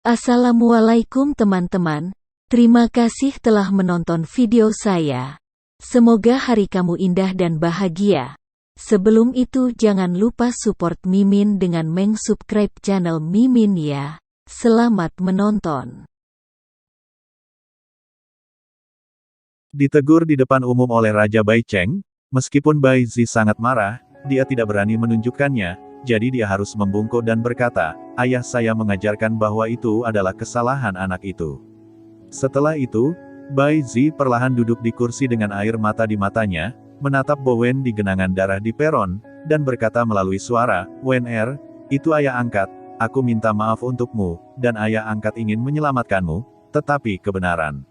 Assalamualaikum teman-teman, terima kasih telah menonton video saya. Semoga hari kamu indah dan bahagia. Sebelum itu jangan lupa support Mimin dengan meng-subscribe channel Mimin ya. Selamat menonton. Ditegur di depan umum oleh Raja Bai Cheng, meskipun Bai Zi sangat marah, dia tidak berani menunjukkannya. Jadi dia harus membungkuk dan berkata, ayah saya mengajarkan bahwa itu adalah kesalahan anak itu. Setelah itu, Bai Zi perlahan duduk di kursi dengan air mata di matanya, menatap Bowen di genangan darah di peron, dan berkata melalui suara, Wen Er, itu ayah angkat, aku minta maaf untukmu, dan ayah angkat ingin menyelamatkanmu, tetapi kebenaran.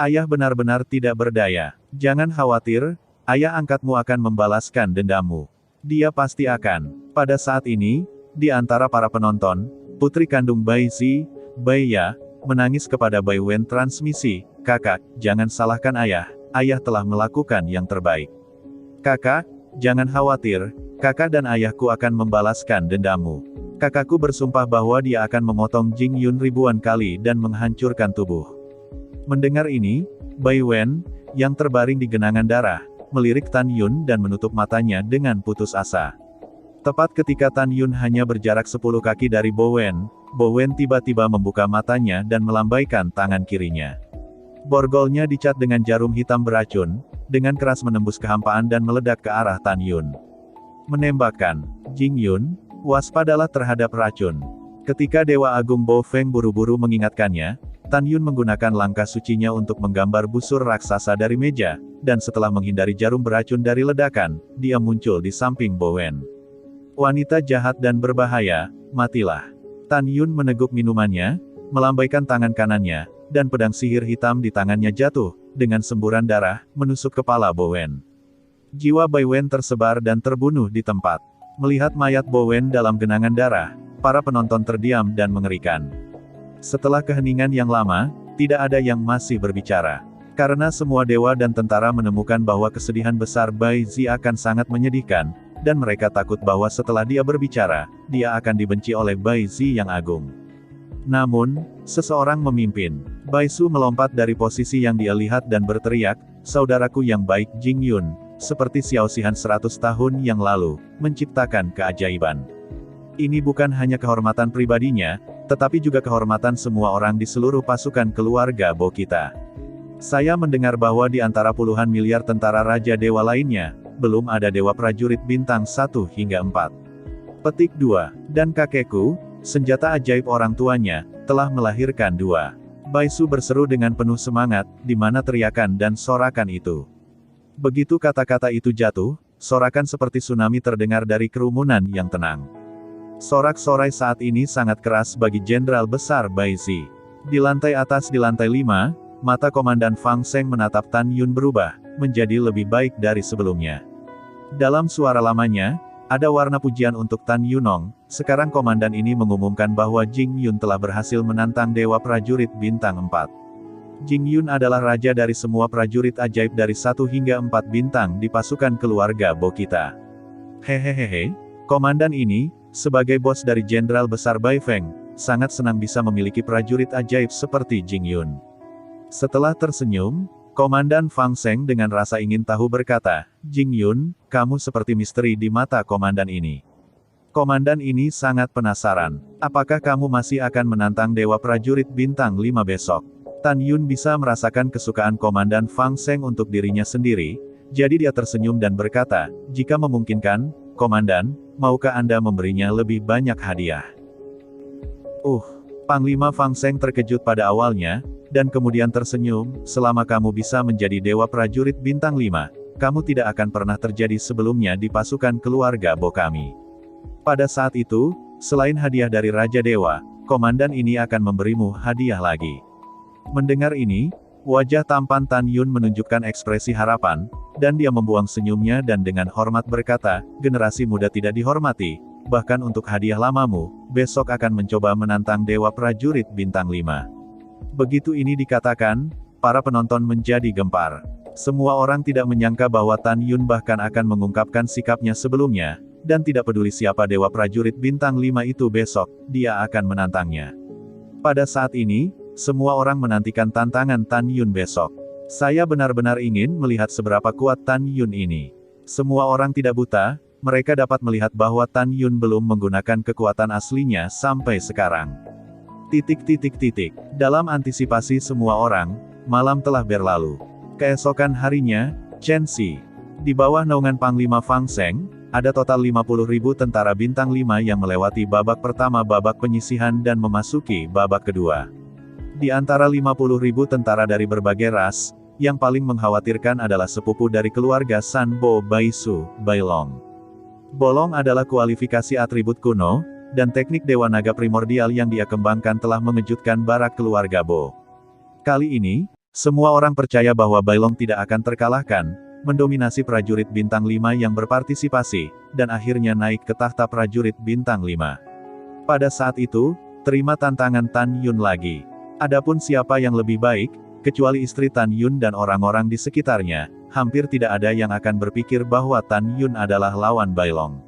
Ayah benar-benar tidak berdaya, jangan khawatir, ayah angkatmu akan membalaskan dendammu. Dia pasti akan. Pada saat ini, di antara para penonton, putri kandung Bai Zi, Bai Ya, menangis kepada Bai Wen transmisi, kakak, jangan salahkan ayah telah melakukan yang terbaik. Kakak, jangan khawatir, kakak dan ayahku akan membalaskan dendammu. Kakakku bersumpah bahwa dia akan memotong Jing Yun ribuan kali dan menghancurkan tubuh. Mendengar ini, Bai Wen, yang terbaring di genangan darah, melirik Tan Yun dan menutup matanya dengan putus asa. Tepat ketika Tan Yun hanya berjarak 10 kaki dari Bowen tiba-tiba membuka matanya dan melambaikan tangan kirinya. Borgolnya dicat dengan jarum hitam beracun, dengan keras menembus kehampaan dan meledak ke arah Tan Yun. Menembakkan, Jing Yun, waspadalah terhadap racun. Ketika Dewa Agung Bo Feng buru-buru mengingatkannya, Tan Yun menggunakan langkah sucinya untuk menggambar busur raksasa dari meja, dan setelah menghindari jarum beracun dari ledakan, dia muncul di samping Bowen. Wanita jahat dan berbahaya, matilah. Tan Yun meneguk minumannya, melambaikan tangan kanannya, dan pedang sihir hitam di tangannya jatuh, dengan semburan darah, menusuk kepala Bowen. Jiwa Bai Wen tersebar dan terbunuh di tempat. Melihat mayat Bowen dalam genangan darah, para penonton terdiam dan mengerikan. Setelah keheningan yang lama, tidak ada yang masih berbicara. Karena semua dewa dan tentara menemukan bahwa kesedihan besar Bai Zi akan sangat menyedihkan, dan mereka takut bahwa setelah dia berbicara, dia akan dibenci oleh Bai Zi yang agung. Namun, seseorang memimpin. Bai Su melompat dari posisi yang dia lihat dan berteriak, saudaraku yang baik Jing Yun, seperti Xiao Xihan 100 tahun yang lalu, menciptakan keajaiban. Ini bukan hanya kehormatan pribadinya, tetapi juga kehormatan semua orang di seluruh pasukan keluarga Bo kita. Saya mendengar bahwa di antara puluhan miliar tentara Raja Dewa lainnya, belum ada dewa prajurit bintang 1 hingga 4. Petik 2. Dan kakekku, senjata ajaib orang tuanya, telah melahirkan 2. Bai Su berseru dengan penuh semangat, di mana teriakan dan sorakan itu. Begitu kata-kata itu jatuh, sorakan seperti tsunami terdengar dari kerumunan yang tenang. Sorak-sorai saat ini sangat keras bagi Jenderal Besar Bai Zi. Di lantai atas di lantai 5, mata Komandan Fang Seng menatap Tan Yun berubah, menjadi lebih baik dari sebelumnya. Dalam suara lamanya, ada warna pujian untuk Tan Yunong. Sekarang komandan ini mengumumkan bahwa Jing Yun telah berhasil menantang Dewa Prajurit Bintang 4. Jing Yun adalah raja dari semua prajurit ajaib dari 1 hingga 4 bintang di pasukan keluarga Bo kita. Hehehehe, komandan ini, sebagai bos dari Jenderal Besar Bai Feng, sangat senang bisa memiliki prajurit ajaib seperti Jing Yun. Setelah tersenyum, Komandan Fang Seng dengan rasa ingin tahu berkata, Jing Yun, kamu seperti misteri di mata komandan ini. Komandan ini sangat penasaran, apakah kamu masih akan menantang Dewa Prajurit Bintang 5 besok? Tan Yun bisa merasakan kesukaan Komandan Fang Seng untuk dirinya sendiri, jadi dia tersenyum dan berkata, jika memungkinkan, Komandan, maukah Anda memberinya lebih banyak hadiah? Panglima Fang Seng terkejut pada awalnya, dan kemudian tersenyum, selama kamu bisa menjadi Dewa Prajurit Bintang 5, kamu tidak akan pernah terjadi sebelumnya di pasukan keluarga Bo kami. Pada saat itu, selain hadiah dari Raja Dewa, komandan ini akan memberimu hadiah lagi. Mendengar ini, wajah tampan Tan Yun menunjukkan ekspresi harapan, dan dia membuang senyumnya dan dengan hormat berkata, generasi muda tidak dihormati, bahkan untuk hadiah lamamu, besok akan mencoba menantang Dewa Prajurit Bintang 5. Begitu ini dikatakan, para penonton menjadi gempar. Semua orang tidak menyangka bahwa Tan Yun bahkan akan mengungkapkan sikapnya sebelumnya, dan tidak peduli siapa Dewa Prajurit Bintang 5 itu besok, dia akan menantangnya. Pada saat ini, semua orang menantikan tantangan Tan Yun besok. Saya benar-benar ingin melihat seberapa kuat Tan Yun ini. Semua orang tidak buta, mereka dapat melihat bahwa Tan Yun belum menggunakan kekuatan aslinya sampai sekarang. Dalam antisipasi semua orang, malam telah berlalu. Keesokan harinya, Chen Xi. Di bawah naungan Panglima Fang Seng, ada total 50.000 tentara bintang 5 yang melewati babak pertama babak penyisihan dan memasuki babak kedua. Di antara 50.000 tentara dari berbagai ras, yang paling mengkhawatirkan adalah sepupu dari keluarga San Bo Baisu, Bailong. Bolong adalah kualifikasi atribut kuno, dan teknik Dewa Naga primordial yang dia kembangkan telah mengejutkan barak keluarga Bo. Kali ini, semua orang percaya bahwa Bailong tidak akan terkalahkan, mendominasi prajurit bintang 5 yang berpartisipasi, dan akhirnya naik ke tahta prajurit bintang 5. Pada saat itu, terima tantangan Tan Yun lagi. Adapun siapa yang lebih baik, kecuali istri Tan Yun dan orang-orang di sekitarnya, hampir tidak ada yang akan berpikir bahwa Tan Yun adalah lawan Bailong.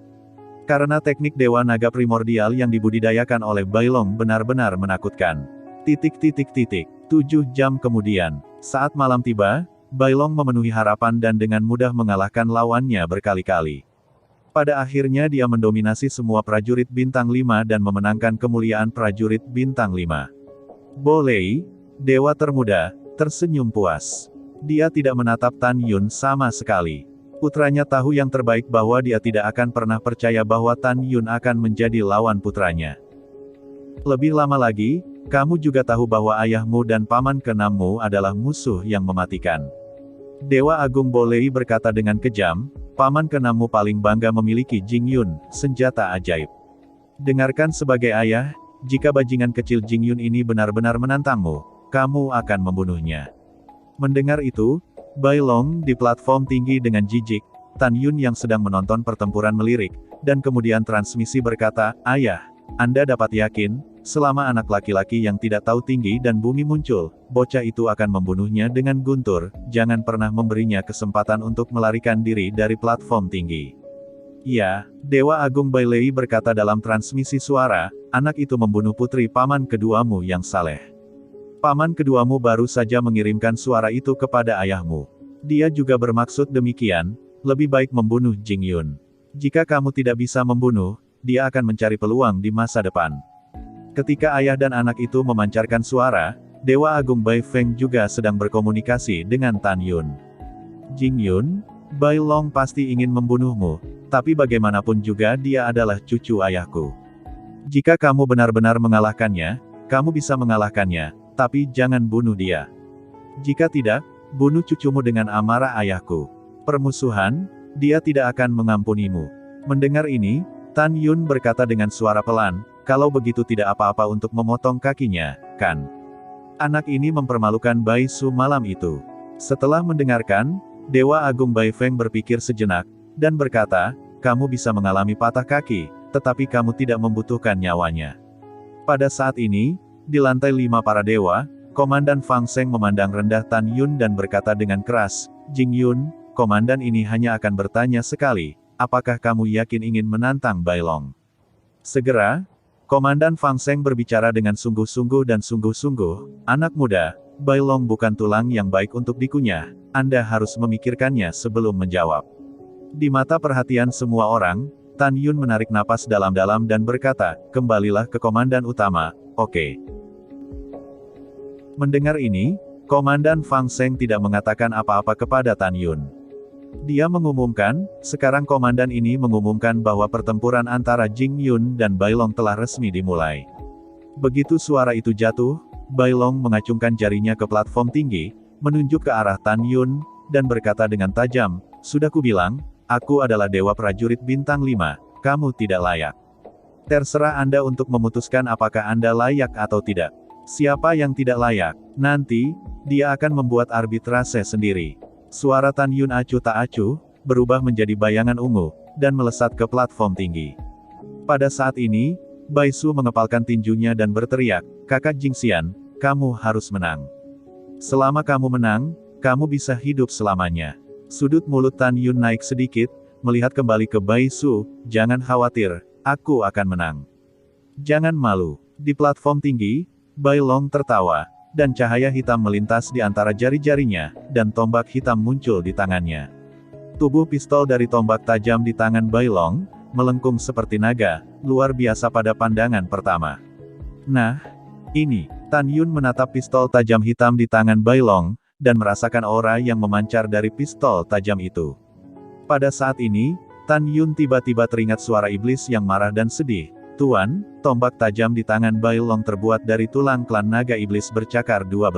Karena teknik Dewa Naga primordial yang dibudidayakan oleh Bailong benar-benar menakutkan. 7 jam kemudian, saat malam tiba, Bailong memenuhi harapan dan dengan mudah mengalahkan lawannya berkali-kali. Pada akhirnya dia mendominasi semua prajurit bintang 5 dan memenangkan kemuliaan prajurit bintang 5. Bo Lei, dewa termuda, tersenyum puas. Dia tidak menatap Tan Yun sama sekali. Putranya tahu yang terbaik bahwa dia tidak akan pernah percaya bahwa Tan Yun akan menjadi lawan putranya. Lebih lama lagi, kamu juga tahu bahwa ayahmu dan paman keenammu adalah musuh yang mematikan. Dewa Agung Bo Lei berkata dengan kejam, paman keenammu paling bangga memiliki Jing Yun, senjata ajaib. Dengarkan sebagai ayah, jika bajingan kecil Jing Yun ini benar-benar menantangmu, kamu akan membunuhnya. Mendengar itu, Bailong di platform tinggi dengan jijik, Tan Yun yang sedang menonton pertempuran melirik, dan kemudian transmisi berkata, ayah, Anda dapat yakin, selama anak laki-laki yang tidak tahu tinggi dan bumi muncul, bocah itu akan membunuhnya dengan guntur, jangan pernah memberinya kesempatan untuk melarikan diri dari platform tinggi. Ya, Dewa Agung Bai Lei berkata dalam transmisi suara, anak itu membunuh putri paman keduamu yang saleh. Paman keduamu baru saja mengirimkan suara itu kepada ayahmu. Dia juga bermaksud demikian, lebih baik membunuh Jing Yun. Jika kamu tidak bisa membunuh, dia akan mencari peluang di masa depan. Ketika ayah dan anak itu memancarkan suara, Dewa Agung Bai Feng juga sedang berkomunikasi dengan Tan Yun. Jing Yun, Bailong pasti ingin membunuhmu, tapi bagaimanapun juga dia adalah cucu ayahku. Jika kamu benar-benar mengalahkannya, kamu bisa mengalahkannya, tapi jangan bunuh dia. Jika tidak, bunuh cucumu dengan amarah ayahku. Permusuhan, dia tidak akan mengampunimu. Mendengar ini, Tan Yun berkata dengan suara pelan, kalau begitu tidak apa-apa untuk memotong kakinya, kan? Anak ini mempermalukan Bai Su malam itu. Setelah mendengarkan, Dewa Agung Bai Feng berpikir sejenak, dan berkata, kamu bisa mengalami patah kaki, tetapi kamu tidak membutuhkan nyawanya. Pada saat ini, di lantai 5 para dewa, Komandan Fang Seng memandang rendah Tan Yun dan berkata dengan keras, Jing Yun, komandan ini hanya akan bertanya sekali, apakah kamu yakin ingin menantang Bailong? Segera, Komandan Fang Seng berbicara dengan sungguh-sungguh dan sungguh-sungguh, anak muda, Bailong bukan tulang yang baik untuk dikunyah, Anda harus memikirkannya sebelum menjawab. Di mata perhatian semua orang, Tan Yun menarik napas dalam-dalam dan berkata, kembalilah ke komandan utama, oke. Mendengar ini, Komandan Fang Seng tidak mengatakan apa-apa kepada Tan Yun. Dia mengumumkan, sekarang komandan ini mengumumkan bahwa pertempuran antara Jing Yun dan Bailong telah resmi dimulai. Begitu suara itu jatuh, Bailong mengacungkan jarinya ke platform tinggi, menunjuk ke arah Tan Yun, dan berkata dengan tajam, sudah kubilang, aku adalah dewa prajurit bintang 5, kamu tidak layak. Terserah Anda untuk memutuskan apakah Anda layak atau tidak. Siapa yang tidak layak, nanti, dia akan membuat arbitrase sendiri. Suara Tan Yun acuh tak acuh, berubah menjadi bayangan ungu, dan melesat ke platform tinggi. Pada saat ini, Bai Su mengepalkan tinjunya dan berteriak, kakak Jingxian, kamu harus menang. Selama kamu menang, kamu bisa hidup selamanya. Sudut mulut Tan Yun naik sedikit, melihat kembali ke Bai Su, jangan khawatir, aku akan menang. Jangan malu. Di platform tinggi, Bai Long tertawa, dan cahaya hitam melintas di antara jari-jarinya, dan tombak hitam muncul di tangannya. Tubuh pistol dari tombak tajam di tangan Bai Long, melengkung seperti naga, luar biasa pada pandangan pertama. Nah, ini, Tan Yun menatap pistol tajam hitam di tangan Bai Long, dan merasakan aura yang memancar dari pistol tajam itu. Pada saat ini, Tan Yun tiba-tiba teringat suara iblis yang marah dan sedih. Tuan, tombak tajam di tangan Bai Long terbuat dari tulang klan naga iblis bercakar 12.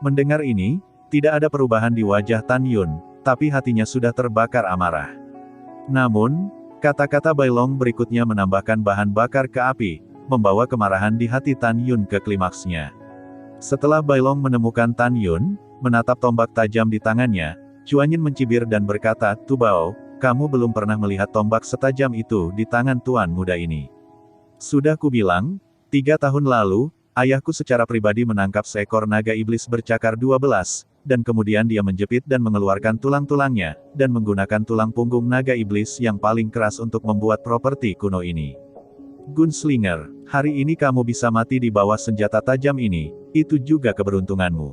Mendengar ini, tidak ada perubahan di wajah Tan Yun, tapi hatinya sudah terbakar amarah. Namun, kata-kata Bai Long berikutnya menambahkan bahan bakar ke api, membawa kemarahan di hati Tan Yun ke klimaksnya. Setelah Bai Long menemukan Tan Yun, menatap tombak tajam di tangannya, Chuanyin mencibir dan berkata, "Tubao, kamu belum pernah melihat tombak setajam itu di tangan tuan muda ini. Sudah kubilang, 3 tahun lalu, ayahku secara pribadi menangkap seekor naga iblis bercakar 12, dan kemudian dia menjepit dan mengeluarkan tulang-tulangnya, dan menggunakan tulang punggung naga iblis yang paling keras untuk membuat properti kuno ini. Gunslinger, hari ini kamu bisa mati di bawah senjata tajam ini, itu juga keberuntunganmu.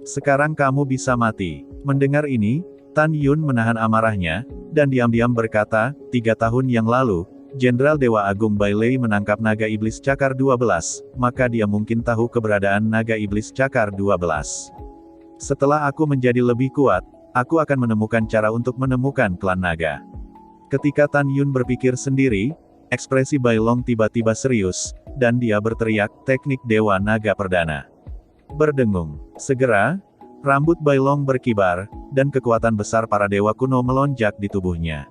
Sekarang kamu bisa mati." Mendengar ini, Tan Yun menahan amarahnya, dan diam-diam berkata, 3 tahun yang lalu, Jenderal Dewa Agung Bai Lei menangkap naga iblis cakar 12, maka dia mungkin tahu keberadaan naga iblis cakar 12. Setelah aku menjadi lebih kuat, aku akan menemukan cara untuk menemukan klan naga. Ketika Tan Yun berpikir sendiri, ekspresi Bai Long tiba-tiba serius, dan dia berteriak, "Teknik Dewa Naga Perdana." Berdengung. Segera, rambut Bai Long berkibar, dan kekuatan besar para dewa kuno melonjak di tubuhnya.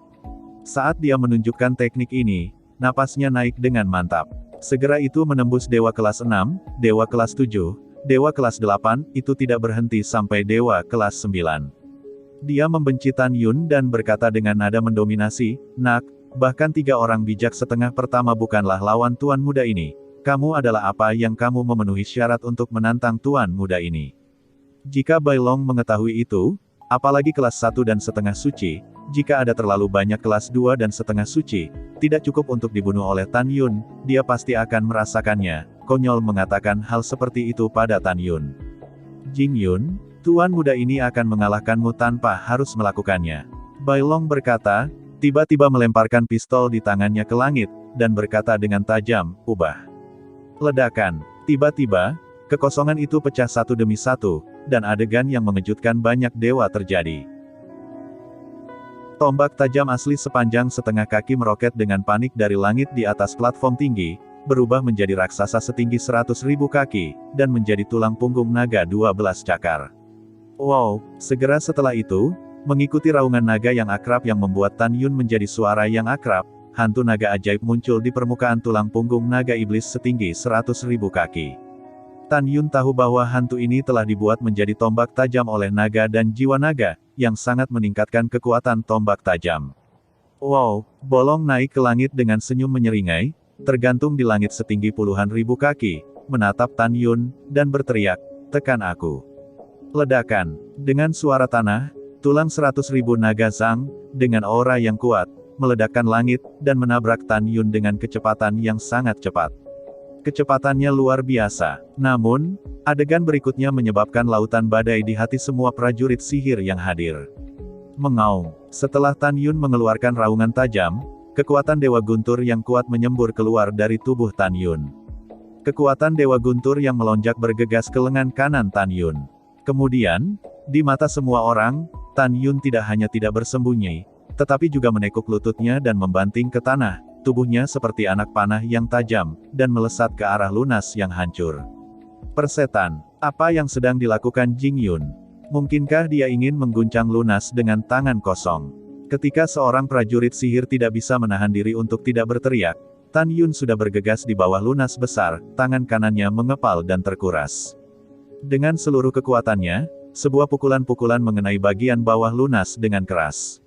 Saat dia menunjukkan teknik ini, napasnya naik dengan mantap. Segera itu menembus dewa kelas 6, dewa kelas 7, dewa kelas 8, itu tidak berhenti sampai dewa kelas 9. Dia membenci Tan Yun dan berkata dengan nada mendominasi, "Nak, bahkan 3 orang bijak setengah pertama bukanlah lawan tuan muda ini. Kamu adalah apa yang kamu memenuhi syarat untuk menantang tuan muda ini?" Jika Bai Long mengetahui itu, apalagi kelas 1,5 suci, jika ada terlalu banyak kelas 2,5 suci, tidak cukup untuk dibunuh oleh Tan Yun, dia pasti akan merasakannya. Konyol mengatakan hal seperti itu pada Tan Yun. "Jing Yun, tuan muda ini akan mengalahkanmu tanpa harus melakukannya." Bai Long berkata, tiba-tiba melemparkan pistol di tangannya ke langit, dan berkata dengan tajam, "Ubah." Ledakan. Tiba-tiba, kekosongan itu pecah satu demi satu, dan adegan yang mengejutkan banyak dewa terjadi. Tombak tajam asli sepanjang setengah kaki meroket dengan panik dari langit di atas platform tinggi, berubah menjadi raksasa setinggi 100.000 kaki, dan menjadi tulang punggung naga 12 cakar. Wow, segera setelah itu, mengikuti raungan naga yang akrab yang membuat Tan Yun menjadi suara yang akrab, hantu naga ajaib muncul di permukaan tulang punggung naga iblis setinggi 100.000 kaki. Tan Yun tahu bahwa hantu ini telah dibuat menjadi tombak tajam oleh naga dan jiwa naga, yang sangat meningkatkan kekuatan tombak tajam. Wow, bolong naik ke langit dengan senyum menyeringai, tergantung di langit setinggi puluhan ribu kaki, menatap Tan Yun, dan berteriak, "Tekan aku." Ledakan. Dengan suara tanah, tulang 100.000 naga Zhang, dengan aura yang kuat, meledakkan langit, dan menabrak Tan Yun dengan kecepatan yang sangat cepat. Kecepatannya luar biasa. Namun, adegan berikutnya menyebabkan lautan badai di hati semua prajurit sihir yang hadir. Mengaung. Setelah Tan Yun mengeluarkan raungan tajam, kekuatan Dewa Guntur yang kuat menyembur keluar dari tubuh Tan Yun. Kekuatan Dewa Guntur yang melonjak bergegas ke lengan kanan Tan Yun. Kemudian, di mata semua orang, Tan Yun tidak hanya tidak bersembunyi, tetapi juga menekuk lututnya dan membanting ke tanah. Tubuhnya seperti anak panah yang tajam, dan melesat ke arah lunas yang hancur. Persetan, apa yang sedang dilakukan Jing Yun? Mungkinkah dia ingin mengguncang lunas dengan tangan kosong? Ketika seorang prajurit sihir tidak bisa menahan diri untuk tidak berteriak, Tan Yun sudah bergegas di bawah lunas besar, tangan kanannya mengepal dan terkuras. Dengan seluruh kekuatannya, sebuah pukulan-pukulan mengenai bagian bawah lunas dengan keras.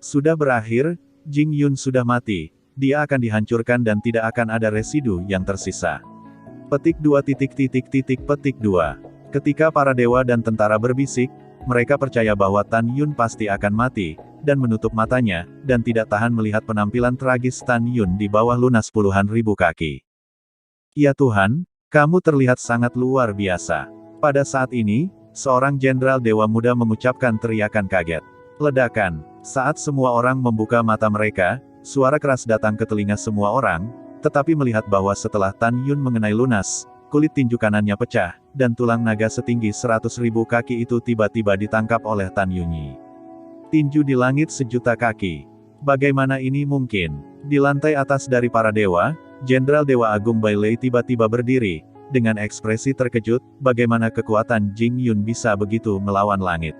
Sudah berakhir, Jing Yun sudah mati. Dia akan dihancurkan dan tidak akan ada residu yang tersisa. Petik 2. Ketika para dewa dan tentara berbisik, mereka percaya bahwa Tan Yun pasti akan mati, dan menutup matanya, dan tidak tahan melihat penampilan tragis Tan Yun di bawah lunas puluhan ribu kaki. Ya Tuhan, Kamu terlihat sangat luar biasa. Pada saat ini, seorang jenderal Dewa Muda mengucapkan teriakan kaget. Ledakan. Saat semua orang membuka mata mereka, suara keras datang ke telinga semua orang, tetapi melihat bahwa setelah Tan Yun mengenai lunas, kulit tinju kanannya pecah, dan tulang naga setinggi 100.000 kaki itu tiba-tiba ditangkap oleh Tan Yunyi. Tinju di langit sejuta kaki. Bagaimana ini mungkin? Di lantai atas dari para dewa, Jenderal Dewa Agung Bai Lei tiba-tiba berdiri, dengan ekspresi terkejut, bagaimana kekuatan Jing Yun bisa begitu melawan langit.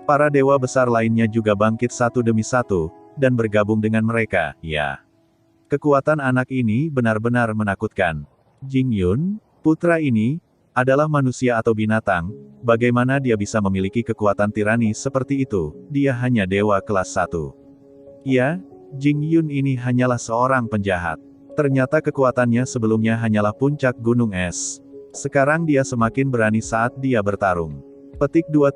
Para dewa besar lainnya juga bangkit satu demi satu, dan bergabung dengan mereka, ya. Kekuatan anak ini benar-benar menakutkan. Jing Yun, putra ini, adalah manusia atau binatang, bagaimana dia bisa memiliki kekuatan tirani seperti itu, dia hanya dewa kelas 1. Ya, Jing Yun ini hanyalah seorang penjahat. Ternyata kekuatannya sebelumnya hanyalah puncak gunung es. Sekarang dia semakin berani saat dia bertarung. Petik 2.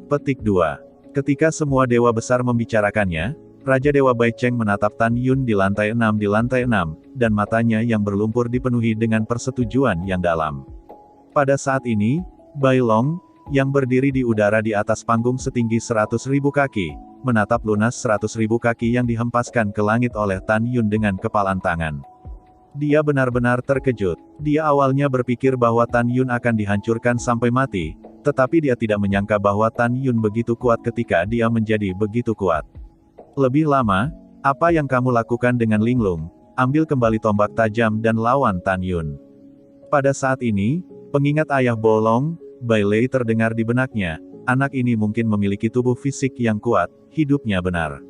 Petik 2. Ketika semua dewa besar membicarakannya, Raja Dewa Bai Cheng menatap Tan Yun di lantai 6 dan matanya yang berlumpur dipenuhi dengan persetujuan yang dalam. Pada saat ini, Bai Long, yang berdiri di udara di atas panggung setinggi 100.000 kaki, menatap lunas 100.000 kaki yang dihempaskan ke langit oleh Tan Yun dengan kepalan tangan. Dia benar-benar terkejut. Dia awalnya berpikir bahwa Tan Yun akan dihancurkan sampai mati, tetapi dia tidak menyangka bahwa Tan Yun begitu kuat ketika dia menjadi begitu kuat. Lebih lama, apa yang kamu lakukan dengan linglung? Ambil kembali tombak tajam dan lawan Tan Yun. Pada saat ini, pengingat ayah Bolong, Bai Lei terdengar di benaknya. Anak ini mungkin memiliki tubuh fisik yang kuat, hidupnya benar.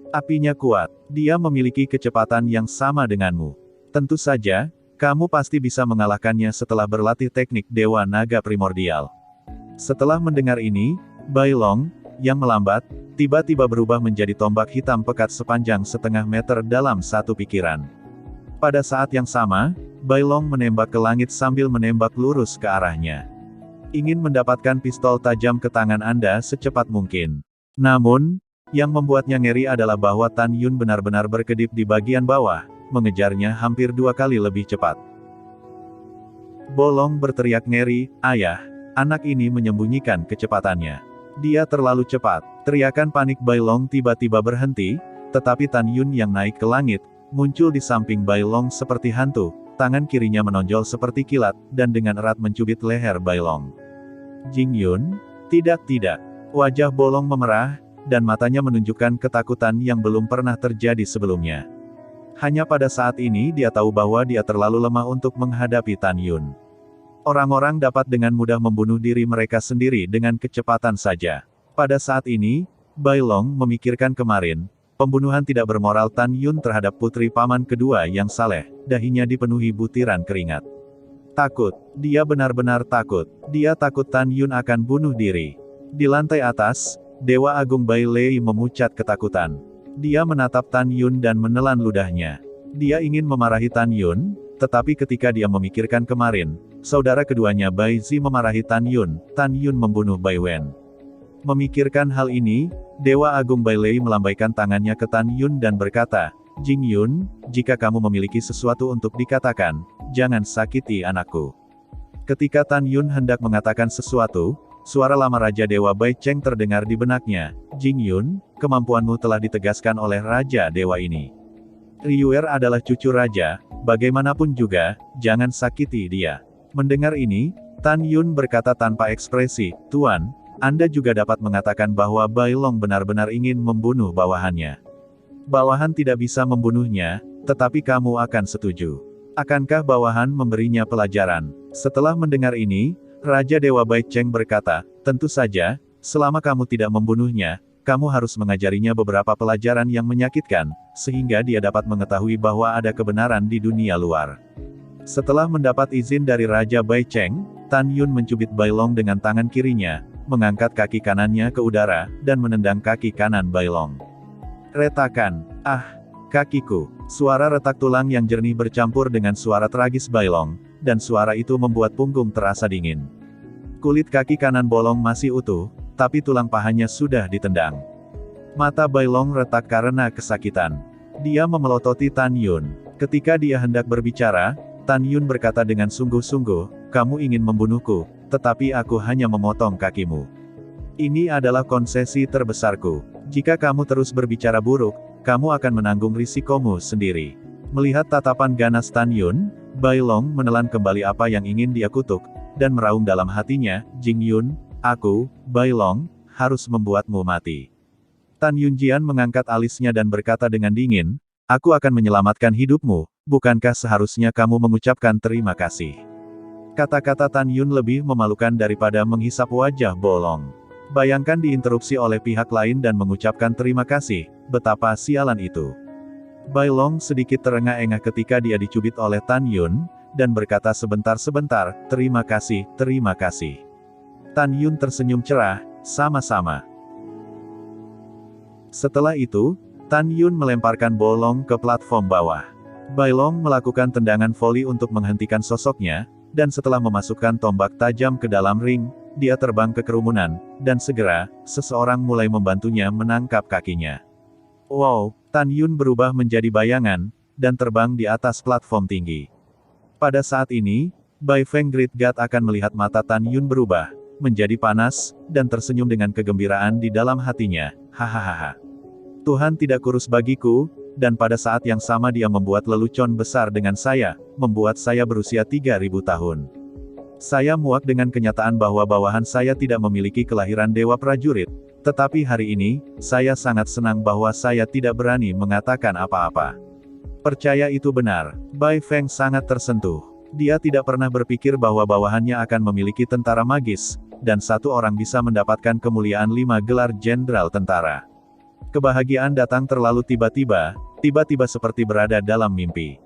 Apinya kuat, dia memiliki kecepatan yang sama denganmu. Tentu saja, kamu pasti bisa mengalahkannya setelah berlatih teknik Dewa Naga Primordial. Setelah mendengar ini, Bai Long, yang melambat, tiba-tiba berubah menjadi tombak hitam pekat sepanjang setengah meter dalam satu pikiran. Pada saat yang sama, Bai Long menembak ke langit sambil menembak lurus ke arahnya. Ingin mendapatkan pistol tajam ke tangan Anda secepat mungkin. Namun, yang membuatnya ngeri adalah bahwa Tan Yun benar-benar berkedip di bagian bawah, mengejarnya hampir 2 kali lebih cepat. Bolong berteriak ngeri, "Ayah!" Anak ini menyembunyikan kecepatannya. Dia terlalu cepat. Teriakan panik Bai Long tiba-tiba berhenti, tetapi Tan Yun yang naik ke langit, muncul di samping Bai Long seperti hantu, tangan kirinya menonjol seperti kilat, dan dengan erat mencubit leher Bai Long. Jing Yun? Tidak. Wajah Bolong memerah, dan matanya menunjukkan ketakutan yang belum pernah terjadi sebelumnya. Hanya pada saat ini dia tahu bahwa dia terlalu lemah untuk menghadapi Tan Yun. Orang-orang dapat dengan mudah membunuh diri mereka sendiri dengan kecepatan saja. Pada saat ini, Bai Long memikirkan kemarin, pembunuhan tidak bermoral Tan Yun terhadap putri paman kedua yang saleh, dahinya dipenuhi butiran keringat. Takut. Dia benar-benar takut. Dia takut Tan Yun akan bunuh diri. Di lantai atas, Dewa Agung Bai Lei memucat ketakutan. Dia menatap Tan Yun dan menelan ludahnya. Dia ingin memarahi Tan Yun, tetapi ketika dia memikirkan kemarin, saudara keduanya Bai Zi memarahi Tan Yun membunuh Bai Wen. Memikirkan hal ini, Dewa Agung Bai Lei melambaikan tangannya ke Tan Yun dan berkata, "Jing Yun, jika kamu memiliki sesuatu untuk dikatakan, jangan sakiti anakku." Ketika Tan Yun hendak mengatakan sesuatu, suara lama Raja Dewa Bai Cheng terdengar di benaknya, "Jing Yun, kemampuanmu telah ditegaskan oleh Raja Dewa ini. Ryuer adalah cucu Raja, bagaimanapun juga, jangan sakiti dia." Mendengar ini, Tan Yun berkata tanpa ekspresi, "Tuan, Anda juga dapat mengatakan bahwa Bai Long benar-benar ingin membunuh bawahannya. Bawahan tidak bisa membunuhnya, tetapi kamu akan setuju. Akankah bawahan memberinya pelajaran?" Setelah mendengar ini, Raja Dewa Bai Cheng berkata, "Tentu saja, selama kamu tidak membunuhnya, kamu harus mengajarinya beberapa pelajaran yang menyakitkan, sehingga dia dapat mengetahui bahwa ada kebenaran di dunia luar." Setelah mendapat izin dari Raja Bai Cheng, Tan Yun mencubit Bai Long dengan tangan kirinya, mengangkat kaki kanannya ke udara, dan menendang kaki kanan Bai Long. Retakan. "Ah, kakiku." Suara retak tulang yang jernih bercampur dengan suara tragis Bai Long, dan suara itu membuat punggung terasa dingin. Kulit kaki kanan Bolong masih utuh, tapi tulang pahanya sudah ditendang. Mata Bai Long retak karena kesakitan. Dia memelototi Tan Yun. Ketika dia hendak berbicara, Tan Yun berkata dengan sungguh-sungguh, kamu ingin membunuhku, tetapi aku hanya memotong kakimu. Ini adalah konsesi terbesarku. Jika kamu terus berbicara buruk, kamu akan menanggung risikomu sendiri. Melihat tatapan ganas Tan Yun, Bai Long menelan kembali apa yang ingin dia kutuk, dan meraung dalam hatinya, Jing Yun, aku, Bai Long, harus membuatmu mati. Tan Yunjian mengangkat alisnya dan berkata dengan dingin, aku akan menyelamatkan hidupmu, bukankah seharusnya kamu mengucapkan terima kasih? Kata-kata Tan Yun lebih memalukan daripada menghisap wajah Bolong. Bayangkan diinterupsi oleh pihak lain dan mengucapkan terima kasih, betapa sialan itu. Bai Long sedikit terengah-engah ketika dia dicubit oleh Tan Yun, dan berkata sebentar-sebentar, terima kasih, terima kasih. Tan Yun tersenyum cerah, sama-sama. Setelah itu, Tan Yun melemparkan Bolong ke platform bawah. Bai Long melakukan tendangan voli untuk menghentikan sosoknya, dan setelah memasukkan tombak tajam ke dalam ring, dia terbang ke kerumunan, dan segera, seseorang mulai membantunya menangkap kakinya. Wow, Tan Yun berubah menjadi bayangan, dan terbang di atas platform tinggi. Pada saat ini, Bai Feng Great God akan melihat mata Tan Yun berubah, menjadi panas, dan tersenyum dengan kegembiraan di dalam hatinya, hahaha. Tuhan tidak kurus bagiku, dan pada saat yang sama dia membuat lelucon besar dengan saya, membuat saya berusia 3000 tahun. Saya muak dengan kenyataan bahwa bawahan saya tidak memiliki kelahiran dewa prajurit, tetapi hari ini, saya sangat senang bahwa saya tidak berani mengatakan apa-apa. Percaya itu benar, Bai Feng sangat tersentuh. Dia tidak pernah berpikir bahwa bawahannya akan memiliki tentara magis, dan satu orang bisa mendapatkan kemuliaan 5 gelar jenderal tentara. Kebahagiaan datang terlalu tiba-tiba seperti berada dalam mimpi.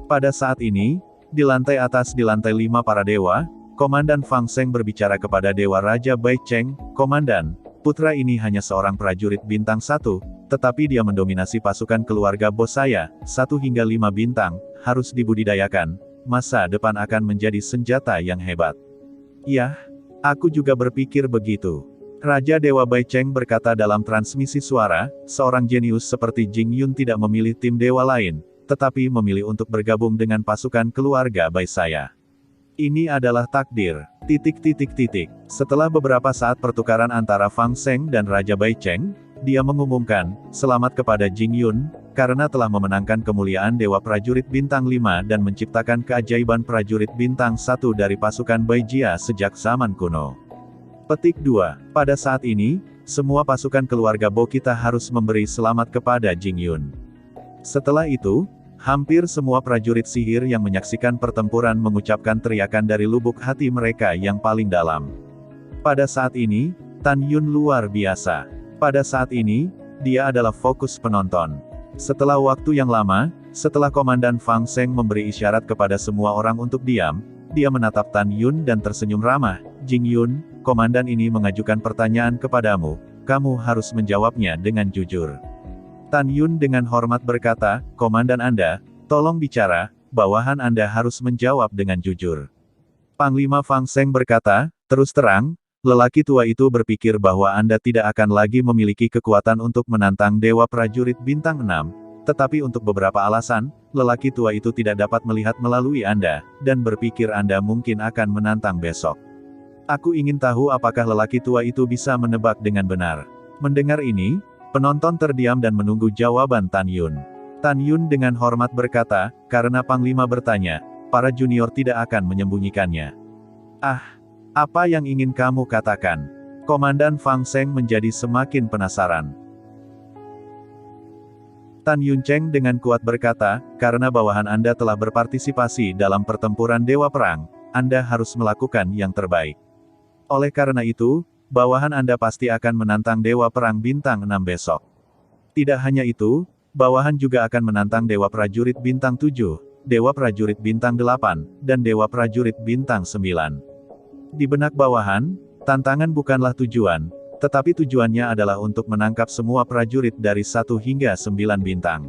Pada saat ini, di lantai atas di lantai 5 para dewa, Komandan Fang Seng berbicara kepada Dewa Raja Bai Cheng, Komandan, putra ini hanya seorang prajurit bintang 1, tetapi dia mendominasi pasukan keluarga bos saya, 1 hingga 5 bintang, harus dibudidayakan, masa depan akan menjadi senjata yang hebat. Yah, aku juga berpikir begitu. Raja Dewa Bai Cheng berkata dalam transmisi suara, seorang jenius seperti Jing Yun tidak memilih tim dewa lain, tetapi memilih untuk bergabung dengan pasukan keluarga Bai saya. Ini adalah takdir. Setelah beberapa saat pertukaran antara Fang Seng dan Raja Bai Cheng, dia mengumumkan, selamat kepada Jing Yun, karena telah memenangkan kemuliaan Dewa Prajurit Bintang 5 dan menciptakan keajaiban Prajurit Bintang 1 dari pasukan Bai Jia sejak zaman kuno. Petik 2. Pada saat ini, semua pasukan keluarga Bo kita harus memberi selamat kepada Jing Yun. Setelah itu, hampir semua prajurit sihir yang menyaksikan pertempuran mengucapkan teriakan dari lubuk hati mereka yang paling dalam. Pada saat ini, Tan Yun luar biasa. Pada saat ini, dia adalah fokus penonton. Setelah waktu yang lama, setelah Komandan Fang Seng memberi isyarat kepada semua orang untuk diam, dia menatap Tan Yun dan tersenyum ramah, Jing Yun, komandan ini mengajukan pertanyaan kepadamu, kamu harus menjawabnya dengan jujur. Tan Yun dengan hormat berkata, komandan Anda, tolong bicara, bawahan Anda harus menjawab dengan jujur. Panglima Fang Seng berkata, terus terang, lelaki tua itu berpikir bahwa Anda tidak akan lagi memiliki kekuatan untuk menantang Dewa Prajurit Bintang 6. Tetapi untuk beberapa alasan, lelaki tua itu tidak dapat melihat melalui Anda, dan berpikir Anda mungkin akan menantang besok. Aku ingin tahu apakah lelaki tua itu bisa menebak dengan benar. Mendengar ini, penonton terdiam dan menunggu jawaban Tan Yun. Tan Yun dengan hormat berkata, karena Panglima bertanya, para junior tidak akan menyembunyikannya. Ah, apa yang ingin kamu katakan? Komandan Fang Seng menjadi semakin penasaran. Tan Yun Cheng dengan kuat berkata, karena bawahan Anda telah berpartisipasi dalam pertempuran Dewa Perang, Anda harus melakukan yang terbaik. Oleh karena itu, bawahan Anda pasti akan menantang Dewa Perang Bintang 6 besok. Tidak hanya itu, bawahan juga akan menantang Dewa Prajurit Bintang 7, Dewa Prajurit Bintang 8, dan Dewa Prajurit Bintang 9. Di benak bawahan, tantangan bukanlah tujuan, tetapi tujuannya adalah untuk menangkap semua prajurit dari 1 hingga 9 bintang.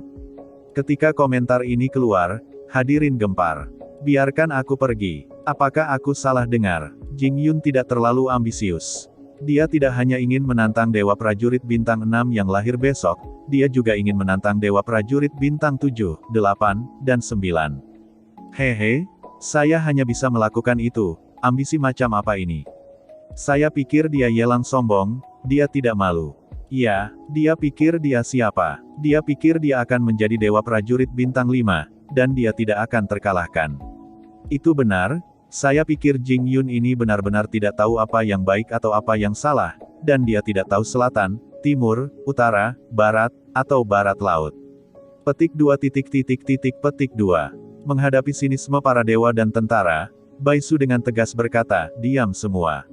Ketika komentar ini keluar, hadirin gempar. Biarkan aku pergi. Apakah aku salah dengar? Jing Yun tidak terlalu ambisius. Dia tidak hanya ingin menantang Dewa Prajurit Bintang 6 yang lahir besok, dia juga ingin menantang Dewa Prajurit Bintang 7, 8, dan 9. Hehe, saya hanya bisa melakukan itu, ambisi macam apa ini? Saya pikir dia Yelang sombong, dia tidak malu. Iya, dia pikir dia siapa? Dia pikir dia akan menjadi dewa prajurit bintang 5, dan dia tidak akan terkalahkan. Itu benar, saya pikir Jing Yun ini benar-benar tidak tahu apa yang baik atau apa yang salah, dan dia tidak tahu selatan, timur, utara, barat, atau barat laut. Petik 2. Menghadapi sinisme para dewa dan tentara, Bai Su dengan tegas berkata, diam semua.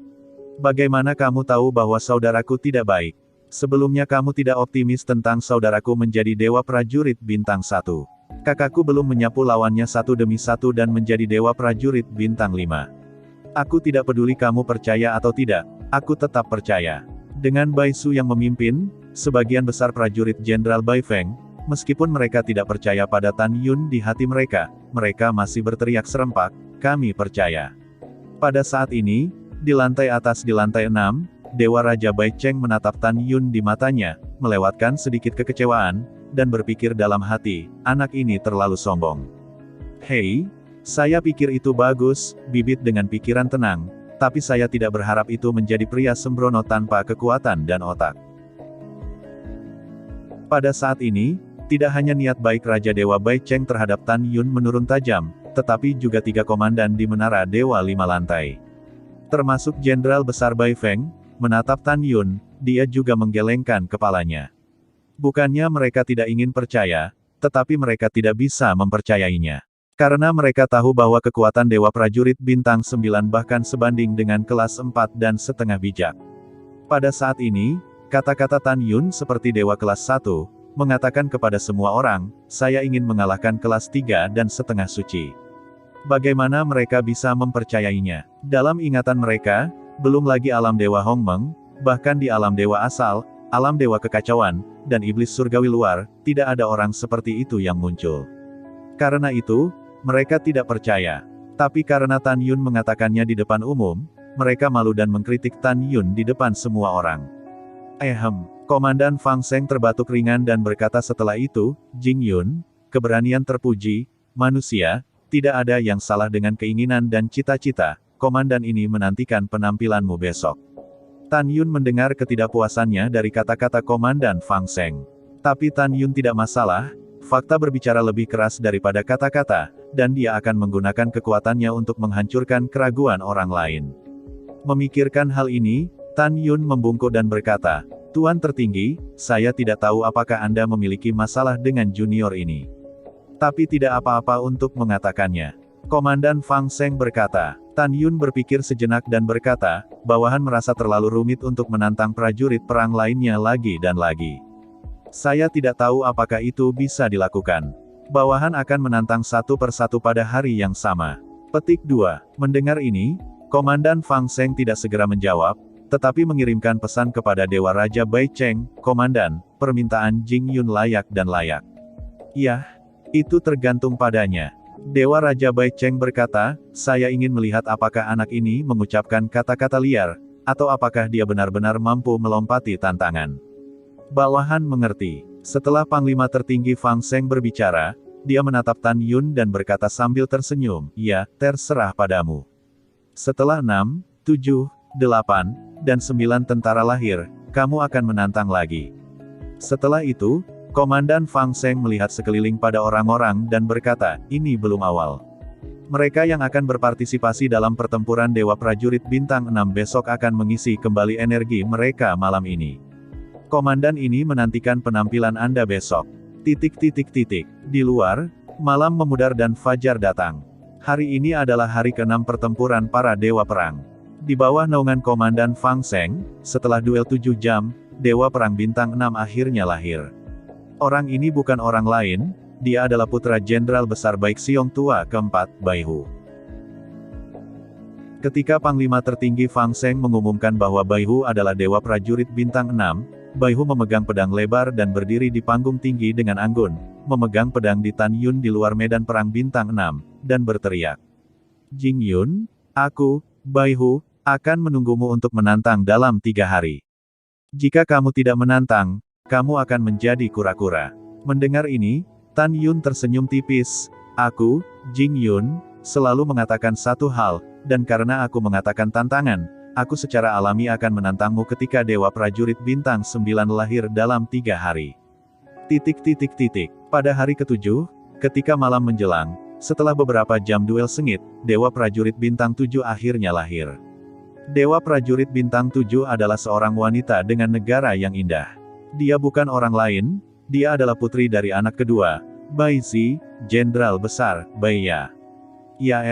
Bagaimana kamu tahu bahwa saudaraku tidak baik? Sebelumnya kamu tidak optimis tentang saudaraku menjadi dewa prajurit bintang 1. Kakakku belum menyapu lawannya satu demi satu dan menjadi dewa prajurit bintang 5. Aku tidak peduli kamu percaya atau tidak, aku tetap percaya. Dengan Bai Su yang memimpin, sebagian besar prajurit Jenderal Bai Feng, meskipun mereka tidak percaya pada Tan Yun di hati mereka masih berteriak serempak, kami percaya. Pada saat ini, di lantai atas di lantai 6, Dewa Raja Bai Cheng menatap Tan Yun di matanya, melewatkan sedikit kekecewaan, dan berpikir dalam hati, anak ini terlalu sombong. Hei, saya pikir itu bagus, bibit dengan pikiran tenang, tapi saya tidak berharap itu menjadi pria sembrono tanpa kekuatan dan otak. Pada saat ini, tidak hanya niat baik Raja Dewa Bai Cheng terhadap Tan Yun menurun tajam, tetapi juga 3 komandan di Menara Dewa 5 lantai. Termasuk Jenderal Besar Bai Feng, menatap Tan Yun, dia juga menggelengkan kepalanya. Bukannya mereka tidak ingin percaya, tetapi mereka tidak bisa mempercayainya. Karena mereka tahu bahwa kekuatan Dewa Prajurit Bintang 9 bahkan sebanding dengan kelas 4,5 bijak. Pada saat ini, kata-kata Tan Yun seperti Dewa kelas 1, mengatakan kepada semua orang, saya ingin mengalahkan kelas 3,5 suci. Bagaimana mereka bisa mempercayainya? Dalam ingatan mereka, belum lagi alam Dewa Hongmeng, bahkan di alam Dewa asal, alam Dewa kekacauan, dan iblis surgawi luar, tidak ada orang seperti itu yang muncul. Karena itu, mereka tidak percaya. Tapi karena Tan Yun mengatakannya di depan umum, mereka malu dan mengkritik Tan Yun di depan semua orang. Komandan Fang Seng terbatuk ringan dan berkata setelah itu, Jing Yun, keberanian terpuji, manusia, tidak ada yang salah dengan keinginan dan cita-cita, komandan ini menantikan penampilanmu besok. Tan Yun mendengar ketidakpuasannya dari kata-kata komandan Fang Seng. Tapi Tan Yun tidak masalah, fakta berbicara lebih keras daripada kata-kata, dan dia akan menggunakan kekuatannya untuk menghancurkan keraguan orang lain. Memikirkan hal ini, Tan Yun membungkuk dan berkata, Tuan tertinggi, saya tidak tahu apakah Anda memiliki masalah dengan junior ini. Tapi tidak apa-apa untuk mengatakannya. Komandan Fang Seng berkata. Tan Yun berpikir sejenak dan berkata, bawahan merasa terlalu rumit untuk menantang prajurit perang lainnya lagi dan lagi. Saya tidak tahu apakah itu bisa dilakukan. Bawahan akan menantang satu persatu pada hari yang sama. Petik 2. Mendengar ini, Komandan Fang Seng tidak segera menjawab, tetapi mengirimkan pesan kepada Dewa Raja Bai Cheng, Komandan, permintaan Jing Yun layak dan layak. Yah, itu tergantung padanya. Dewa Raja Bai Cheng berkata, saya ingin melihat apakah anak ini mengucapkan kata-kata liar, atau apakah dia benar-benar mampu melompati tantangan. Bawahan mengerti. Setelah Panglima Tertinggi Fang Seng berbicara, dia menatap Tan Yun dan berkata sambil tersenyum, ya, terserah padamu. Setelah 6, 7, 8, dan 9 tentara lahir, kamu akan menantang lagi. Setelah itu, Komandan Fang Seng melihat sekeliling pada orang-orang dan berkata, ini belum awal. Mereka yang akan berpartisipasi dalam pertempuran Dewa Prajurit Bintang 6 besok akan mengisi kembali energi mereka malam ini. Komandan ini menantikan penampilan Anda besok. Di luar, malam memudar dan fajar datang. Hari ini adalah hari ke-6 pertempuran para Dewa Perang. Di bawah naungan Komandan Fang Seng, setelah duel 7 jam, Dewa Perang Bintang 6 akhirnya lahir. Orang ini bukan orang lain, dia adalah putra Jenderal Besar Baik Xiong tua keempat, Bai Hu. Ketika Panglima Tertinggi Fang Seng mengumumkan bahwa Bai Hu adalah Dewa Prajurit Bintang 6, Bai Hu memegang pedang lebar dan berdiri di panggung tinggi dengan anggun, memegang pedang di Tan Yun di luar medan perang Bintang 6, dan berteriak. Jing Yun, aku, Bai Hu, akan menunggumu untuk menantang dalam 3 hari. Jika kamu tidak menantang, kamu akan menjadi kura-kura. Mendengar ini, Tan Yun tersenyum tipis. Aku, Jing Yun, selalu mengatakan satu hal, dan karena aku mengatakan tantangan, aku secara alami akan menantangmu ketika Dewa Prajurit Bintang 9 lahir dalam 3 hari. Pada hari ke-7, ketika malam menjelang, setelah beberapa jam duel sengit, Dewa Prajurit Bintang 7 akhirnya lahir. Dewa Prajurit Bintang 7 adalah seorang wanita dengan negara yang indah. Dia bukan orang lain, dia adalah putri dari anak kedua, Bai Zi, Jenderal Besar, Bai Ya. Ya,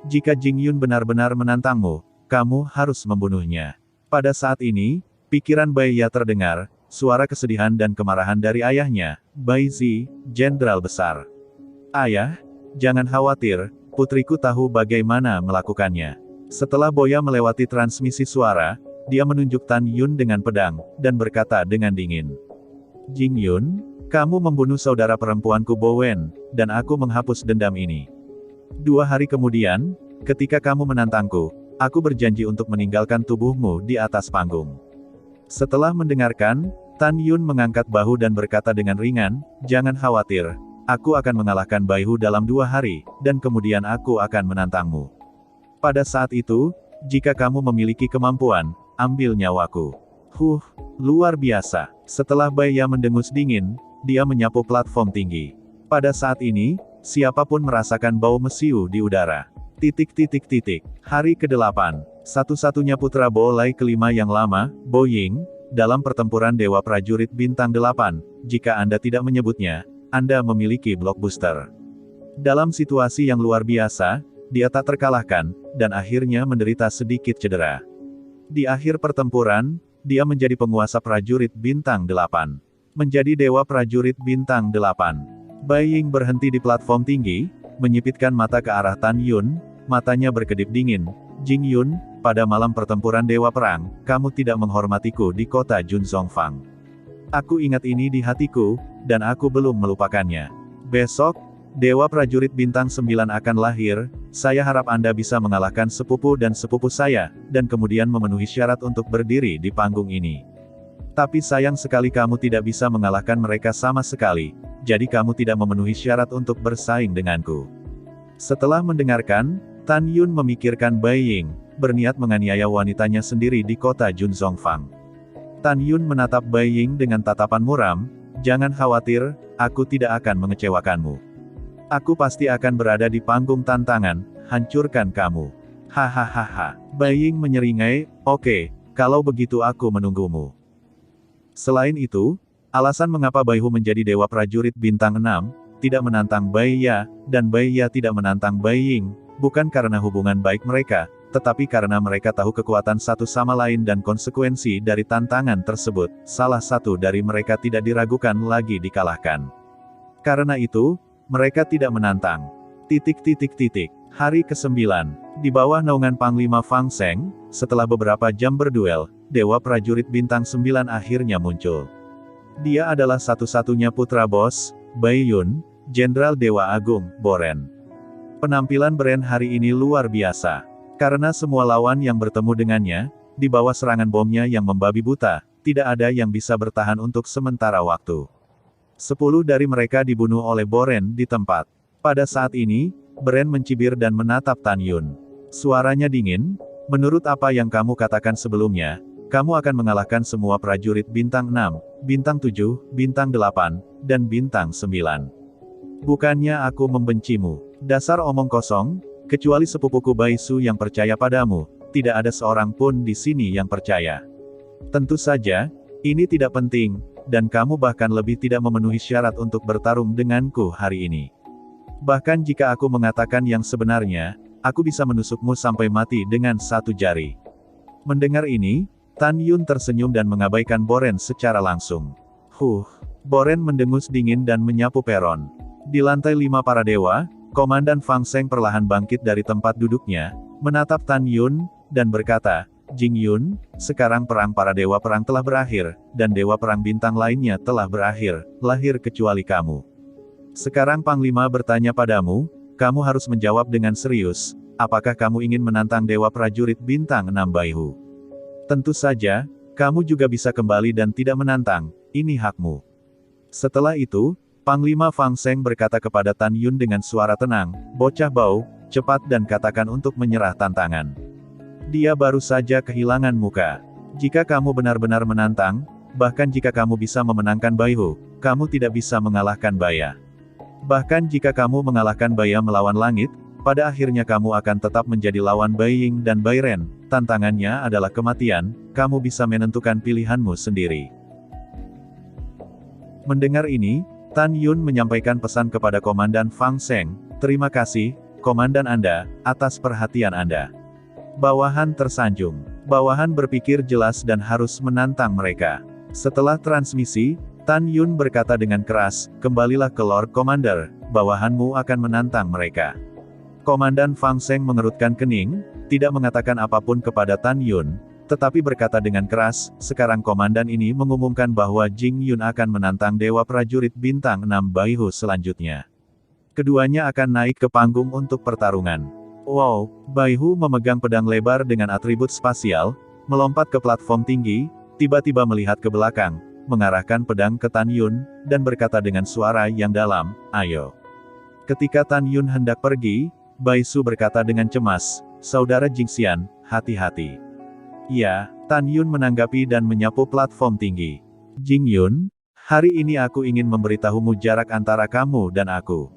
jika Jing Yun benar-benar menantangmu, kamu harus membunuhnya. Pada saat ini, pikiran Bai Ya terdengar, suara kesedihan dan kemarahan dari ayahnya, Bai Zi, Jenderal Besar. Ayah, jangan khawatir, putriku tahu bagaimana melakukannya. Setelah Boya melewati transmisi suara, dia menunjuk Tan Yun dengan pedang, dan berkata dengan dingin. Jing Yun, kamu membunuh saudara perempuanku Bowen, dan aku menghapus dendam ini. 2 hari kemudian, ketika kamu menantangku, aku berjanji untuk meninggalkan tubuhmu di atas panggung. Setelah mendengarkan, Tan Yun mengangkat bahu dan berkata dengan ringan, jangan khawatir, aku akan mengalahkan Baihu dalam 2 hari, dan kemudian aku akan menantangmu. Pada saat itu, jika kamu memiliki kemampuan, ambil nyawaku. Luar biasa. Setelah Bai Ya mendengus dingin, dia menyapu platform tinggi. Pada saat ini, siapapun merasakan bau mesiu di udara. Hari ke-8. Satu-satunya putra Bolai kelima yang lama, Bo Ying, dalam pertempuran Dewa Prajurit Bintang 8, jika Anda tidak menyebutnya, Anda memiliki blockbuster. Dalam situasi yang luar biasa, dia tak terkalahkan, dan akhirnya menderita sedikit cedera. Di akhir pertempuran, dia menjadi penguasa prajurit Bintang 8. Menjadi Dewa Prajurit Bintang 8. Bai Ying berhenti di platform tinggi, menyipitkan mata ke arah Tan Yun, matanya berkedip dingin. Jing Yun, pada malam pertempuran Dewa Perang, kamu tidak menghormatiku di kota Junzongfang. Aku ingat ini di hatiku, dan aku belum melupakannya. Besok, Dewa Prajurit Bintang 9 akan lahir, saya harap Anda bisa mengalahkan sepupu dan sepupu saya, dan kemudian memenuhi syarat untuk berdiri di panggung ini. Tapi sayang sekali kamu tidak bisa mengalahkan mereka sama sekali, jadi kamu tidak memenuhi syarat untuk bersaing denganku. Setelah mendengarkan, Tan Yun memikirkan Bai Ying, berniat menganiaya wanitanya sendiri di kota Junzongfang. Tan Yun menatap Bai Ying dengan tatapan muram, jangan khawatir, aku tidak akan mengecewakanmu. Aku pasti akan berada di panggung tantangan, hancurkan kamu. Hahaha. Bai Ying menyeringai, oke, kalau begitu aku menunggumu. Selain itu, alasan mengapa Baihu menjadi Dewa Prajurit Bintang 6, tidak menantang Bai Ya, dan Bai Ya tidak menantang Bai Ying, bukan karena hubungan baik mereka, tetapi karena mereka tahu kekuatan satu sama lain dan konsekuensi dari tantangan tersebut, salah satu dari mereka tidak diragukan lagi dikalahkan. Karena itu, mereka tidak menantang. Hari ke-9. Di bawah naungan Panglima Fang Seng, setelah beberapa jam berduel, Dewa Prajurit Bintang 9 akhirnya muncul. Dia adalah satu-satunya putra bos, Bai Yun, Jenderal Dewa Agung, Boren. Penampilan Boren hari ini luar biasa. Karena semua lawan yang bertemu dengannya, di bawah serangan bomnya yang membabi buta, tidak ada yang bisa bertahan untuk sementara waktu. 10 dari mereka dibunuh oleh Boren di tempat. Pada saat ini, Boren mencibir dan menatap Tan Yun. Suaranya dingin, menurut apa yang kamu katakan sebelumnya, kamu akan mengalahkan semua prajurit Bintang 6, Bintang 7, Bintang 8, dan Bintang 9. Bukannya aku membencimu. Dasar omong kosong, kecuali sepupuku Bai Su yang percaya padamu, tidak ada seorang pun di sini yang percaya. Tentu saja, ini tidak penting, dan kamu bahkan lebih tidak memenuhi syarat untuk bertarung denganku hari ini. Bahkan jika aku mengatakan yang sebenarnya, aku bisa menusukmu sampai mati dengan 1 jari. Mendengar ini, Tan Yun tersenyum dan mengabaikan Boren secara langsung. Boren mendengus dingin dan menyapu peron. Di lantai 5 para dewa, Komandan Fang Seng perlahan bangkit dari tempat duduknya, menatap Tan Yun, dan berkata, Jing Yun, sekarang perang para dewa perang telah berakhir, dan dewa perang bintang lainnya telah berakhir, lahir kecuali kamu. Sekarang Panglima bertanya padamu, kamu harus menjawab dengan serius, apakah kamu ingin menantang dewa prajurit bintang 6 Baihu? Tentu saja, kamu juga bisa kembali dan tidak menantang, ini hakmu. Setelah itu, Panglima Fang Seng berkata kepada Tan Yun dengan suara tenang, "Bocah bau, cepat dan katakan untuk menyerah tantangan." Dia baru saja kehilangan muka. Jika kamu benar-benar menantang, bahkan jika kamu bisa memenangkan Bai Hu, kamu tidak bisa mengalahkan Baya. Bahkan jika kamu mengalahkan Baya melawan langit, pada akhirnya kamu akan tetap menjadi lawan Bai Ying dan Bai Ren. Tantangannya adalah kematian, kamu bisa menentukan pilihanmu sendiri. Mendengar ini, Tan Yun menyampaikan pesan kepada Komandan Fang Seng, "Terima kasih, Komandan Anda, atas perhatian Anda." Bawahan tersanjung. Bawahan berpikir jelas dan harus menantang mereka. Setelah transmisi, Tan Yun berkata dengan keras, "Kembalilah ke Lord Commander, bawahanmu akan menantang mereka." Komandan Fang Seng mengerutkan kening, tidak mengatakan apapun kepada Tan Yun, tetapi berkata dengan keras, "Sekarang komandan ini mengumumkan bahwa Jing Yun akan menantang Dewa Prajurit Bintang 6 Bai Hu selanjutnya. Keduanya akan naik ke panggung untuk pertarungan." Wow, Bai Hu memegang pedang lebar dengan atribut spasial, melompat ke platform tinggi, tiba-tiba melihat ke belakang, mengarahkan pedang ke Tan Yun, dan berkata dengan suara yang dalam, "Ayo." Ketika Tan Yun hendak pergi, Bai Su berkata dengan cemas, "Saudara Jingxian, hati-hati." "Ya," Tan Yun menanggapi dan menyapu platform tinggi. "Jing Yun, hari ini aku ingin memberitahumu jarak antara kamu dan aku."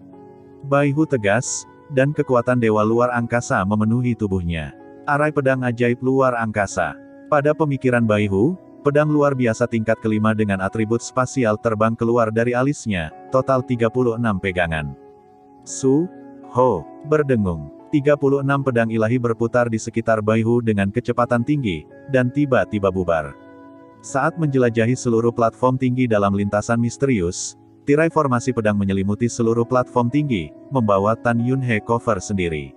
Bai Hu tegas, dan kekuatan dewa luar angkasa memenuhi tubuhnya. Arai pedang ajaib luar angkasa. Pada pemikiran Bai Hu, pedang luar biasa tingkat kelima dengan atribut spasial terbang keluar dari alisnya, total 36 pegangan. Su, Ho, berdengung. 36 pedang ilahi berputar di sekitar Bai Hu dengan kecepatan tinggi, dan tiba-tiba bubar. Saat menjelajahi seluruh platform tinggi dalam lintasan misterius, tirai formasi pedang menyelimuti seluruh platform tinggi, membawa Tan Yun He cover sendiri.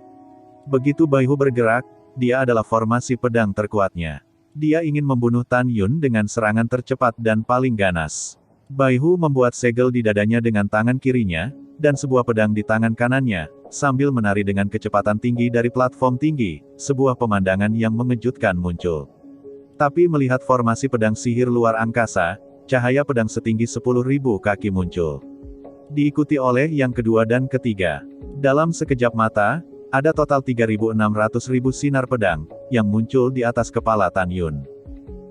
Begitu Bai Hu bergerak, dia adalah formasi pedang terkuatnya. Dia ingin membunuh Tan Yun dengan serangan tercepat dan paling ganas. Bai Hu membuat segel di dadanya dengan tangan kirinya, dan sebuah pedang di tangan kanannya, sambil menari dengan kecepatan tinggi dari platform tinggi, sebuah pemandangan yang mengejutkan muncul. Tapi melihat formasi pedang sihir luar angkasa, cahaya pedang setinggi 10.000 kaki muncul. Diikuti oleh yang kedua dan ketiga. Dalam sekejap mata, ada total 3.600.000 sinar pedang, yang muncul di atas kepala Tan Yun.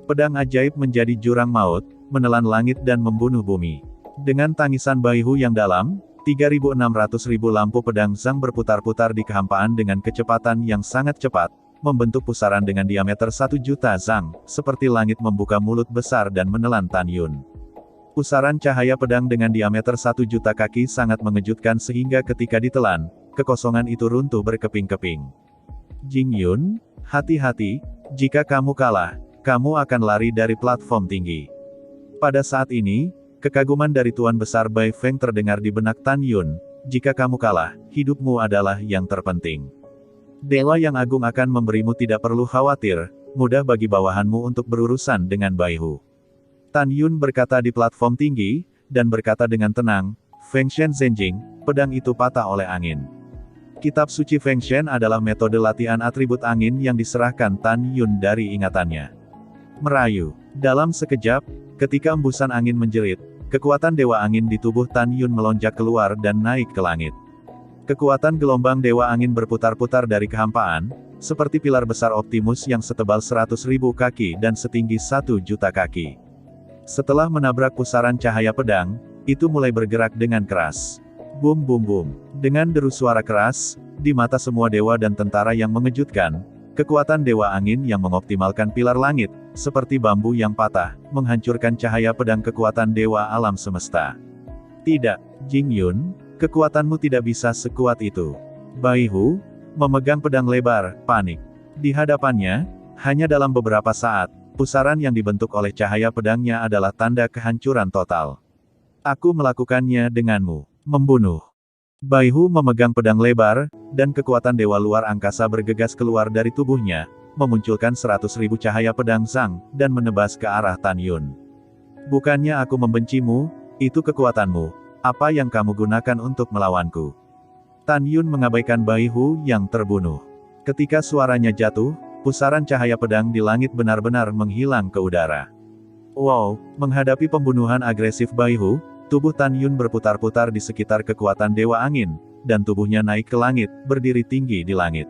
Pedang ajaib menjadi jurang maut, menelan langit dan membunuh bumi. Dengan tangisan Bai Hu yang dalam, 3.600.000 lampu pedang Zhang berputar-putar di kehampaan dengan kecepatan yang sangat cepat, membentuk pusaran dengan diameter 1 juta Zhang, seperti langit membuka mulut besar dan menelan Tan Yun. Pusaran cahaya pedang dengan diameter 1 juta kaki sangat mengejutkan sehingga ketika ditelan, kekosongan itu runtuh berkeping-keping. "Jing Yun, hati-hati, jika kamu kalah, kamu akan lari dari platform tinggi." Pada saat ini, kekaguman dari Tuan Besar Bai Feng terdengar di benak Tan Yun, "Jika kamu kalah, hidupmu adalah yang terpenting. Dewa yang agung akan memberimu, tidak perlu khawatir, mudah bagi bawahanmu untuk berurusan dengan Bai Hu." Tan Yun berkata di platform tinggi, dan berkata dengan tenang, "Feng Shen Zhenjing, pedang itu patah oleh angin." Kitab suci Feng Shen adalah metode latihan atribut angin yang diserahkan Tan Yun dari ingatannya. Merayu. Dalam sekejap, ketika embusan angin menjerit, kekuatan dewa angin di tubuh Tan Yun melonjak keluar dan naik ke langit. Kekuatan gelombang dewa angin berputar-putar dari kehampaan, seperti pilar besar Optimus yang setebal 100.000 kaki dan setinggi 1 juta kaki. Setelah menabrak pusaran cahaya pedang, itu mulai bergerak dengan keras. Bum bum bum. Dengan deru suara keras, di mata semua dewa dan tentara yang mengejutkan, kekuatan dewa angin yang mengoptimalkan pilar langit, seperti bambu yang patah, menghancurkan cahaya pedang kekuatan dewa alam semesta. "Tidak, Jing Yun, kekuatanmu tidak bisa sekuat itu." Bai Hu memegang pedang lebar, panik. Di hadapannya, hanya dalam beberapa saat, pusaran yang dibentuk oleh cahaya pedangnya adalah tanda kehancuran total. "Aku melakukannya denganmu." Membunuh. Bai Hu memegang pedang lebar, dan kekuatan dewa luar angkasa bergegas keluar dari tubuhnya, memunculkan 100.000 cahaya pedang Zhang, dan menebas ke arah Tan Yun. "Bukannya aku membencimu, itu kekuatanmu. Apa yang kamu gunakan untuk melawanku?" Tan Yun mengabaikan Bai Hu yang terbunuh. Ketika suaranya jatuh, pusaran cahaya pedang di langit benar-benar menghilang ke udara. Wow, menghadapi pembunuhan agresif Bai Hu, Tubuh Tan Yun berputar-putar di sekitar kekuatan Dewa Angin, dan tubuhnya naik ke langit, berdiri tinggi di langit.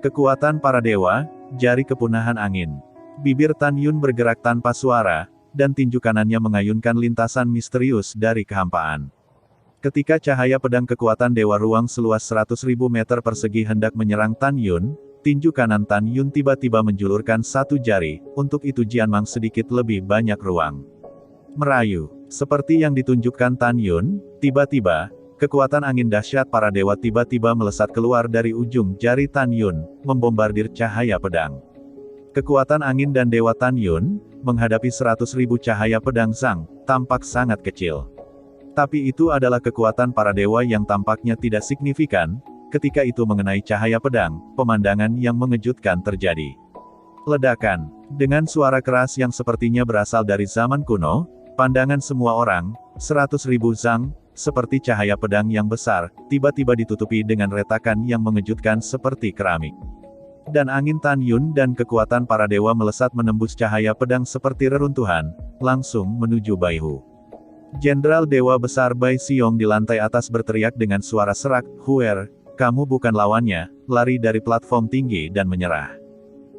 Kekuatan para dewa, jari kepunahan angin. Bibir Tan Yun bergerak tanpa suara, dan tinju kanannya mengayunkan lintasan misterius dari kehampaan. Ketika cahaya pedang kekuatan Dewa Ruang seluas 100.000 meter persegi hendak menyerang Tan Yun, tinju kanan Tan Yun tiba-tiba menjulurkan satu jari, untuk itu Jianmang sedikit lebih banyak ruang. Merayu. Seperti yang ditunjukkan Tan Yun, tiba-tiba, kekuatan angin dahsyat para dewa tiba-tiba melesat keluar dari ujung jari Tan Yun, membombardir cahaya pedang. Kekuatan angin dan dewa Tan Yun, menghadapi 100.000 cahaya pedang Zhang, tampak sangat kecil. Tapi itu adalah kekuatan para dewa yang tampaknya tidak signifikan, ketika itu mengenai cahaya pedang, pemandangan yang mengejutkan terjadi. Ledakan. Dengan suara keras yang sepertinya berasal dari zaman kuno, pandangan semua orang, 100.000 Zhang, seperti cahaya pedang yang besar, tiba-tiba ditutupi dengan retakan yang mengejutkan seperti keramik. Dan angin Tan Yun dan kekuatan para dewa melesat menembus cahaya pedang seperti reruntuhan, langsung menuju Baihu. Jenderal Dewa Besar Bai Xiong di lantai atas berteriak dengan suara serak, "Huer, kamu bukan lawannya," lari dari platform tinggi dan menyerah.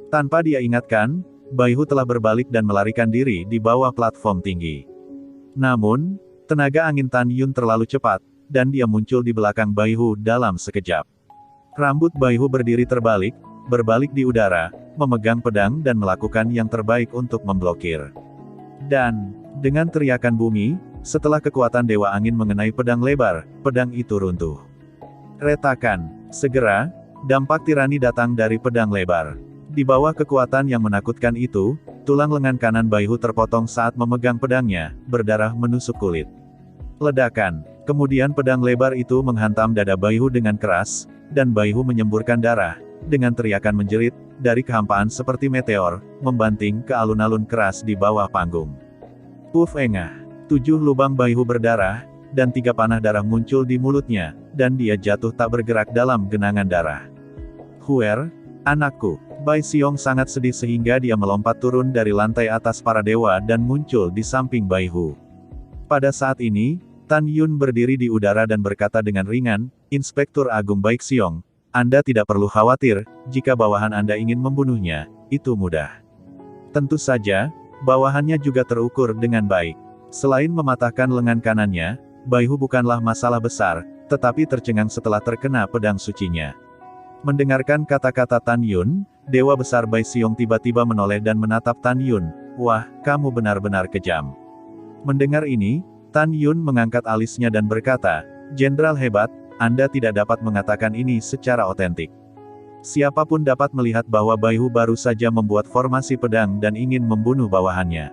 Tanpa dia ingatkan, Baihu telah berbalik dan melarikan diri di bawah platform tinggi. Namun, tenaga angin Tan Yun terlalu cepat, dan dia muncul di belakang Baihu dalam sekejap. Rambut Baihu berdiri terbalik, berbalik di udara, memegang pedang dan melakukan yang terbaik untuk memblokir. Dan, dengan teriakan bumi, setelah kekuatan Dewa Angin mengenai pedang lebar, pedang itu runtuh. Retakan. Segera, dampak tirani datang dari pedang lebar. Di bawah kekuatan yang menakutkan itu, tulang lengan kanan Baihu terpotong saat memegang pedangnya, berdarah menusuk kulit. Ledakan. Kemudian pedang lebar itu menghantam dada Baihu dengan keras, dan Baihu menyemburkan darah, dengan teriakan menjerit, dari kehampaan seperti meteor, membanting ke alun-alun keras di bawah panggung. Puf engah. 7 lubang Baihu berdarah, dan 3 panah darah muncul di mulutnya, dan dia jatuh tak bergerak dalam genangan darah. "Huer, anakku." Bai Xiong sangat sedih sehingga dia melompat turun dari lantai atas para dewa dan muncul di samping Baihu. Pada saat ini, Tan Yun berdiri di udara dan berkata dengan ringan, "Inspektur Agung Bai Xiong, Anda tidak perlu khawatir, jika bawahan Anda ingin membunuhnya, itu mudah. Tentu saja, bawahannya juga terukur dengan baik." Selain mematahkan lengan kanannya, Baihu bukanlah masalah besar, tetapi tercengang setelah terkena pedang sucinya. Mendengarkan kata-kata Tan Yun, Dewa Besar Bai Xiong tiba-tiba menoleh dan menatap Tan Yun. "Wah, kamu benar-benar kejam." Mendengar ini, Tan Yun mengangkat alisnya dan berkata, "Jenderal hebat, Anda tidak dapat mengatakan ini secara otentik. Siapapun dapat melihat bahwa Baihu baru saja membuat formasi pedang dan ingin membunuh bawahannya.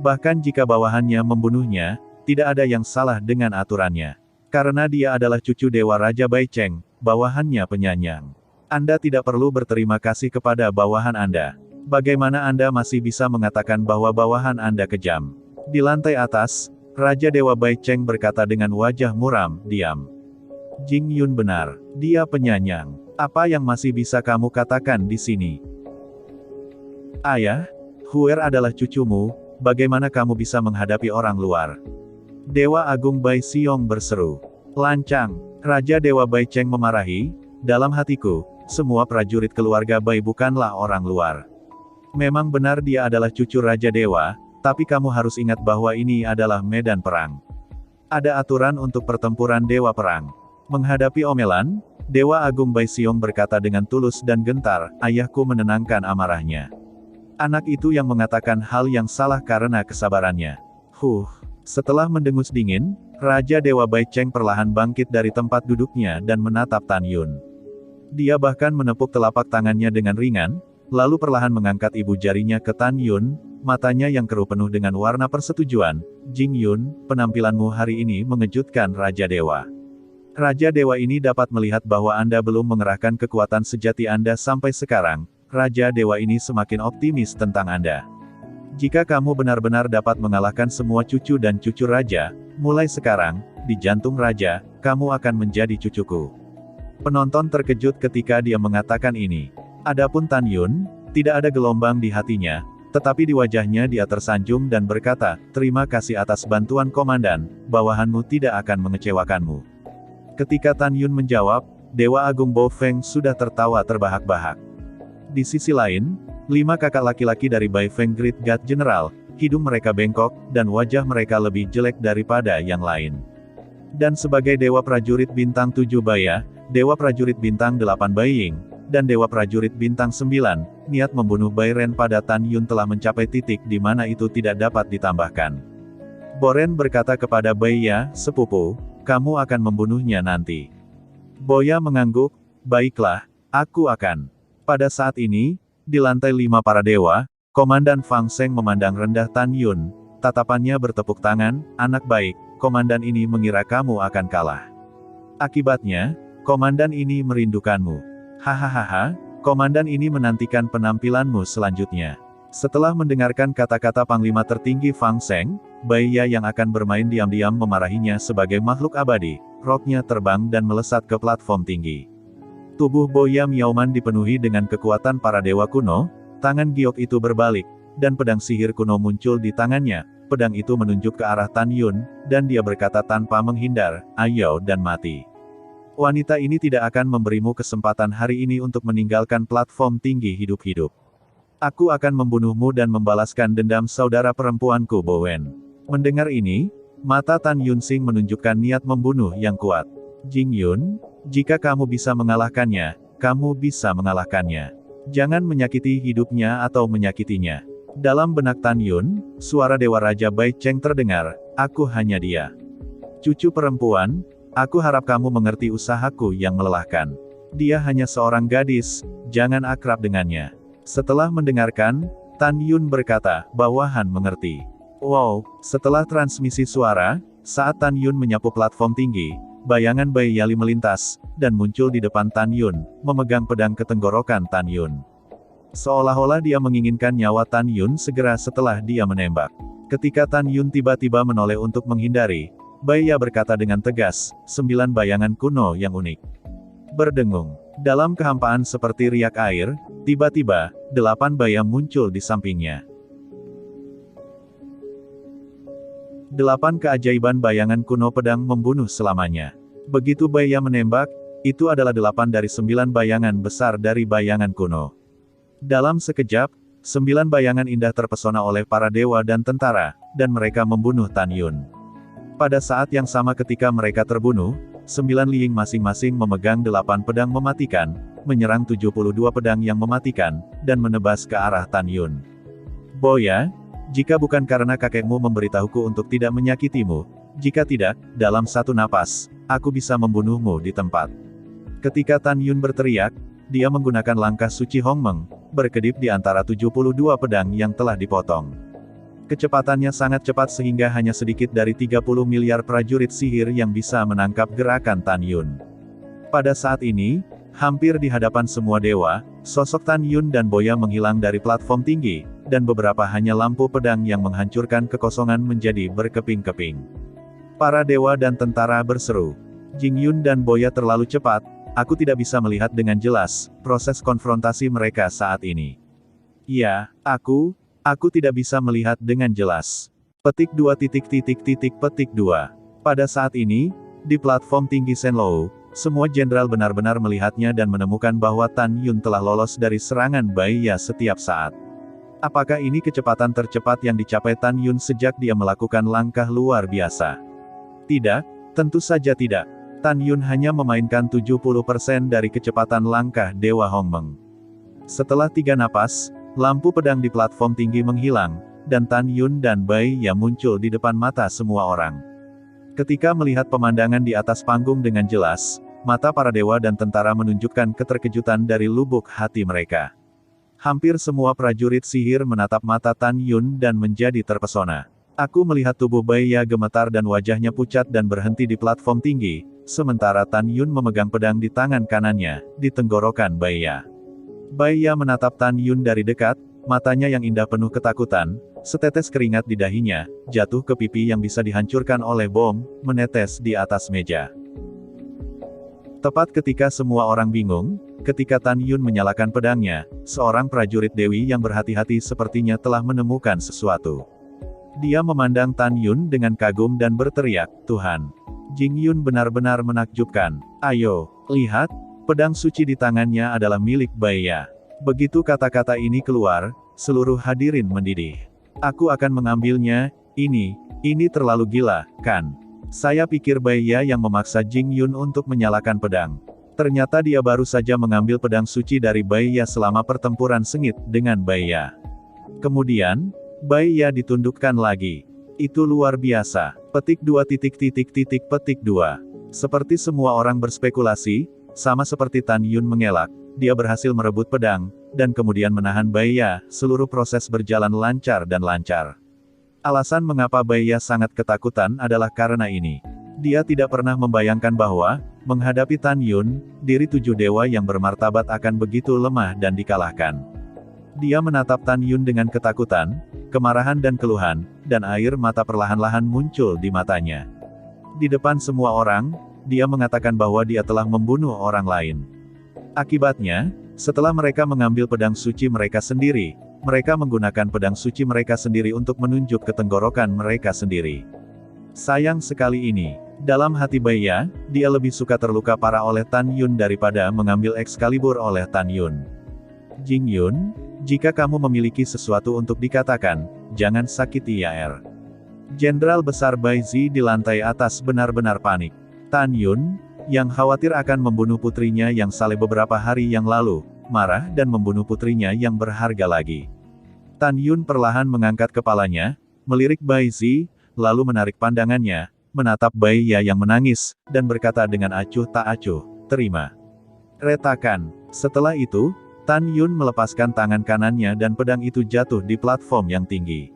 Bahkan jika bawahannya membunuhnya, tidak ada yang salah dengan aturannya. Karena dia adalah cucu Dewa Raja Bai Cheng, bawahannya penyanyang. Anda tidak perlu berterima kasih kepada bawahan Anda. Bagaimana Anda masih bisa mengatakan bahwa bawahan Anda kejam?" Di lantai atas, Raja Dewa Bai Cheng berkata dengan wajah muram, "Diam. Jing Yun benar. Dia penyanyang. Apa yang masih bisa kamu katakan di sini?" "Ayah, Huer adalah cucumu. Bagaimana kamu bisa menghadapi orang luar?" Dewa Agung Bai Xiong berseru. "Lancang." Raja Dewa Bai Cheng memarahi, "Dalam hatiku, semua prajurit keluarga Bai bukanlah orang luar. Memang benar dia adalah cucu Raja Dewa, tapi kamu harus ingat bahwa ini adalah medan perang. Ada aturan untuk pertempuran Dewa Perang." Menghadapi omelan, Dewa Agung Bai Xiong berkata dengan tulus dan gentar, "Ayahku menenangkan amarahnya. Anak itu yang mengatakan hal yang salah karena kesabarannya." Setelah mendengus dingin, Raja Dewa Bai Cheng perlahan bangkit dari tempat duduknya dan menatap Tan Yun. Dia bahkan menepuk telapak tangannya dengan ringan, lalu perlahan mengangkat ibu jarinya ke Tan Yun, matanya yang keruh penuh dengan warna persetujuan. "Jing Yun, penampilanmu hari ini mengejutkan Raja Dewa. Raja Dewa ini dapat melihat bahwa Anda belum mengerahkan kekuatan sejati Anda sampai sekarang. Raja Dewa ini semakin optimis tentang Anda. Jika kamu benar-benar dapat mengalahkan semua cucu dan cucu Raja, mulai sekarang, di jantung Raja, kamu akan menjadi cucuku." Penonton terkejut ketika dia mengatakan ini. Adapun Tan Yun, tidak ada gelombang di hatinya, Tetapi di wajahnya dia tersanjung dan berkata, "Terima kasih atas bantuan komandan, bawahanmu tidak akan mengecewakanmu." Ketika Tan Yun menjawab, Dewa Agung Bo Feng sudah tertawa terbahak-bahak. Di sisi lain, 5 kakak laki-laki dari Bai Feng Great God General, hidung mereka bengkok, dan wajah mereka lebih jelek daripada yang lain. Dan sebagai Dewa Prajurit Bintang 7 Baya, Dewa Prajurit Bintang 8 Baiying, dan Dewa Prajurit Bintang 9, niat membunuh Bai Ren pada Tan Yun telah mencapai titik di mana itu tidak dapat ditambahkan. Boren berkata kepada Baiya, "Sepupu, kamu akan membunuhnya nanti." Boya mengangguk, "Baiklah, aku akan." Pada saat ini, di lantai 5 para dewa, Komandan Fang Seng memandang rendah Tan Yun, tatapannya bertepuk tangan, "Anak baik, komandan ini mengira kamu akan kalah. Akibatnya, komandan ini merindukanmu. Hahaha, komandan ini menantikan penampilanmu selanjutnya." Setelah mendengarkan kata-kata Panglima tertinggi Fang Seng, Baiya yang akan bermain diam-diam memarahinya sebagai makhluk abadi, roknya terbang dan melesat ke platform tinggi. Tubuh Boya Miaoman dipenuhi dengan kekuatan para dewa kuno, tangan giok itu berbalik, dan pedang sihir kuno muncul di tangannya, pedang itu menunjuk ke arah Tan Yun, dan dia berkata tanpa menghindar, "Ayo dan mati. Wanita ini tidak akan memberimu kesempatan hari ini untuk meninggalkan platform tinggi hidup-hidup. Aku akan membunuhmu dan membalaskan dendam saudara perempuanku Bowen." Mendengar ini, mata Tan Yunsing menunjukkan niat membunuh yang kuat. "Jing Yun, jika kamu bisa mengalahkannya, kamu bisa mengalahkannya. Jangan menyakiti hidupnya atau menyakitinya." Dalam benak Tan Yun, suara Dewa Raja Bai Cheng terdengar, "Aku hanya dia. Cucu perempuan, aku harap kamu mengerti usahaku yang melelahkan. Dia hanya seorang gadis, jangan akrab dengannya." Setelah mendengarkan, Tan Yun berkata, "Bawahan mengerti." Wow, setelah transmisi suara, saat Tan Yun menyapu platform tinggi, bayangan Bai Yali melintas, dan muncul di depan Tan Yun, memegang pedang ke tenggorokan Tan Yun. Seolah-olah dia menginginkan nyawa Tan Yun segera setelah dia menembak. Ketika Tan Yun tiba-tiba menoleh untuk menghindari, Baiya berkata dengan tegas, 9 bayangan kuno yang unik berdengung. Dalam kehampaan seperti riak air, tiba-tiba, 8 baya muncul di sampingnya. 8 keajaiban bayangan kuno pedang membunuh selamanya. Begitu Baiya menembak, itu adalah 8 dari 9 bayangan besar dari bayangan kuno. Dalam sekejap, 9 bayangan indah terpesona oleh para dewa dan tentara, dan mereka membunuh Tan Yun. Pada saat yang sama ketika mereka terbunuh, 9 Liying masing-masing memegang 8 pedang mematikan, menyerang 72 pedang yang mematikan, dan menebas ke arah Tan Yun. "Boya, jika bukan karena kakekmu memberitahuku untuk tidak menyakitimu, jika tidak, dalam satu napas, aku bisa membunuhmu di tempat." Ketika Tan Yun berteriak, dia menggunakan langkah suci Hongmeng, berkedip di antara 72 pedang yang telah dipotong. Kecepatannya sangat cepat sehingga hanya sedikit dari 30 miliar prajurit sihir yang bisa menangkap gerakan Tan Yun. Pada saat ini, hampir di hadapan semua dewa, sosok Tan Yun dan Boya menghilang dari platform tinggi, dan beberapa hanya lampu pedang yang menghancurkan kekosongan menjadi berkeping-keping. Para dewa dan tentara berseru, "Jing Yun dan Boya terlalu cepat, aku tidak bisa melihat dengan jelas proses konfrontasi mereka saat ini." "Ya, aku tidak bisa melihat dengan jelas." Petik 2. Pada saat ini, di platform tinggi Shenlou, semua jenderal benar-benar melihatnya dan menemukan bahwa Tan Yun telah lolos dari serangan Baiya setiap saat. Apakah ini kecepatan tercepat yang dicapai Tan Yun sejak dia melakukan langkah luar biasa? Tidak, tentu saja tidak. Tan Yun hanya memainkan 70% dari kecepatan langkah Dewa Hongmeng. Setelah 3 napas, lampu pedang di platform tinggi menghilang, dan Tan Yun dan Baiya muncul di depan mata semua orang. Ketika melihat pemandangan di atas panggung dengan jelas, mata para dewa dan tentara menunjukkan keterkejutan dari lubuk hati mereka. Hampir semua prajurit sihir menatap mata Tan Yun dan menjadi terpesona. Aku melihat tubuh Baiya gemetar dan wajahnya pucat dan berhenti di platform tinggi, sementara Tan Yun memegang pedang di tangan kanannya, di tenggorokan Baiya. Baiya menatap Tan Yun dari dekat, matanya yang indah penuh ketakutan, setetes keringat di dahinya, jatuh ke pipi yang bisa dihancurkan oleh bom, menetes di atas meja. Tepat ketika semua orang bingung, ketika Tan Yun menyalakan pedangnya, seorang prajurit dewi yang berhati-hati sepertinya telah menemukan sesuatu. Dia memandang Tan Yun dengan kagum dan berteriak, "Tuhan! Jing Yun benar-benar menakjubkan. Ayo, lihat, pedang suci di tangannya adalah milik Baiya." Begitu kata-kata ini keluar, seluruh hadirin mendidih. "Aku akan mengambilnya, ini terlalu gila, kan? Saya pikir Baiya yang memaksa Jing Yun untuk menyalakan pedang. Ternyata dia baru saja mengambil pedang suci dari Baiya selama pertempuran sengit dengan Baiya. Kemudian, Baiya ditundukkan lagi. Itu luar biasa." Petik 2. Seperti semua orang berspekulasi, sama seperti Tan Yun mengelak, dia berhasil merebut pedang, dan kemudian menahan Baiya. Seluruh proses berjalan lancar dan lancar. Alasan mengapa Baiya sangat ketakutan adalah karena ini. Dia tidak pernah membayangkan bahwa, menghadapi Tan Yun, diri 7 dewa yang bermartabat akan begitu lemah dan dikalahkan. Dia menatap Tan Yun dengan ketakutan, kemarahan dan keluhan, dan air mata perlahan-lahan muncul di matanya. Di depan semua orang, dia mengatakan bahwa dia telah membunuh orang lain. Akibatnya, setelah mereka mengambil pedang suci mereka sendiri, mereka menggunakan pedang suci mereka sendiri untuk menunjuk ke tenggorokan mereka sendiri. Sayang sekali ini. Dalam hati Baiya, dia lebih suka terluka parah oleh Tan Yun daripada mengambil Excalibur oleh Tan Yun. "Jing Yun, jika kamu memiliki sesuatu untuk dikatakan, jangan sakiti Yaer." Jenderal Besar Bai Zi di lantai atas benar-benar panik. Tan Yun, yang khawatir akan membunuh putrinya yang saleh beberapa hari yang lalu, marah dan membunuh putrinya yang berharga lagi. Tan Yun perlahan mengangkat kepalanya, melirik Bai Zi, lalu menarik pandangannya, menatap Baiya yang menangis, dan berkata dengan acuh tak acuh, "Terima." Retakan. Setelah itu, Tan Yun melepaskan tangan kanannya dan pedang itu jatuh di platform yang tinggi.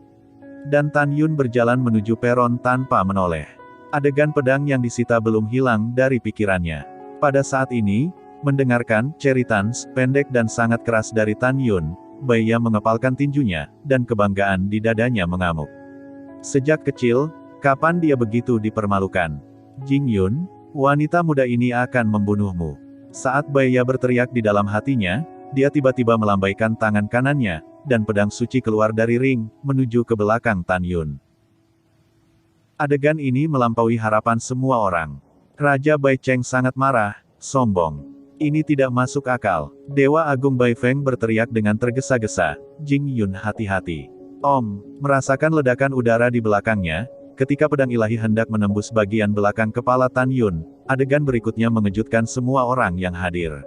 Dan Tan Yun berjalan menuju peron tanpa menoleh. Adegan pedang yang disita belum hilang dari pikirannya. Pada saat ini, mendengarkan cerita pendek dan sangat keras dari Tan Yun, Baiya mengepalkan tinjunya, dan kebanggaan di dadanya mengamuk. Sejak kecil, kapan dia begitu dipermalukan? "Jing Yun, wanita muda ini akan membunuhmu." Saat Baiya berteriak di dalam hatinya, dia tiba-tiba melambaikan tangan kanannya, dan pedang suci keluar dari ring, menuju ke belakang Tan Yun. Adegan ini melampaui harapan semua orang. Raja Bai Cheng sangat marah, sombong. "Ini tidak masuk akal." Dewa Agung Bai Feng berteriak dengan tergesa-gesa, "Jing Yun hati-hati." Om, merasakan ledakan udara di belakangnya, ketika pedang ilahi hendak menembus bagian belakang kepala Tan Yun, adegan berikutnya mengejutkan semua orang yang hadir.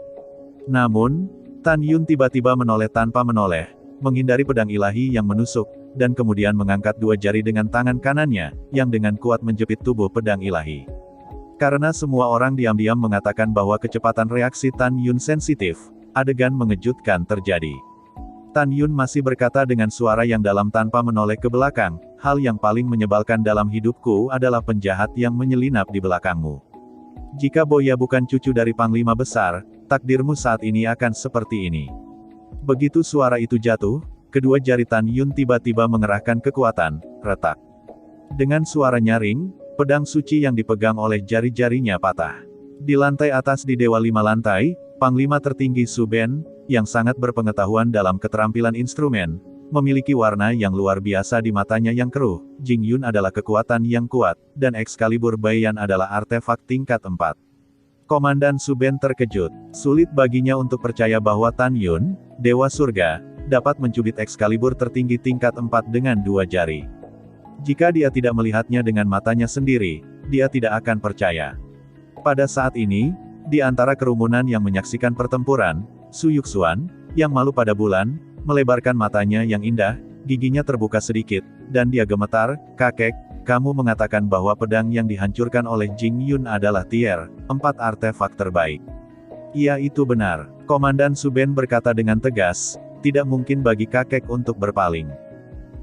Namun, Tan Yun tiba-tiba menoleh tanpa menoleh, menghindari pedang ilahi yang menusuk, dan kemudian mengangkat 2 jari dengan tangan kanannya, yang dengan kuat menjepit tubuh pedang ilahi. Karena semua orang diam-diam mengatakan bahwa kecepatan reaksi Tan Yun sensitif, adegan mengejutkan terjadi. Tan Yun masih berkata dengan suara yang dalam tanpa menoleh ke belakang, "Hal yang paling menyebalkan dalam hidupku adalah penjahat yang menyelinap di belakangmu. Jika Baiya bukan cucu dari Panglima Besar, takdirmu saat ini akan seperti ini." Begitu suara itu jatuh, kedua jari Tan Yun tiba-tiba mengerahkan kekuatan, retak. Dengan suara nyaring, pedang suci yang dipegang oleh jari-jarinya patah. Di lantai atas di Dewa 5 lantai, Panglima tertinggi Su Ben, yang sangat berpengetahuan dalam keterampilan instrumen, memiliki warna yang luar biasa di matanya yang keruh. Jing Yun adalah kekuatan yang kuat, dan Excalibur Baiyan adalah artefak tingkat 4. Komandan Su Ben terkejut. Sulit baginya untuk percaya bahwa Tan Yun, Dewa Surga, dapat mencubit Excalibur tertinggi tingkat 4 dengan 2 jari. Jika dia tidak melihatnya dengan matanya sendiri, dia tidak akan percaya. Pada saat ini, di antara kerumunan yang menyaksikan pertempuran, Su Yuxuan, yang malu pada bulan, melebarkan matanya yang indah, giginya terbuka sedikit, dan dia gemetar, "Kakek, kamu mengatakan bahwa pedang yang dihancurkan oleh Jing Yun adalah Tier 4 artefak terbaik." "Iya, itu benar." Komandan Su Ben berkata dengan tegas, "Tidak mungkin bagi kakek untuk berpaling."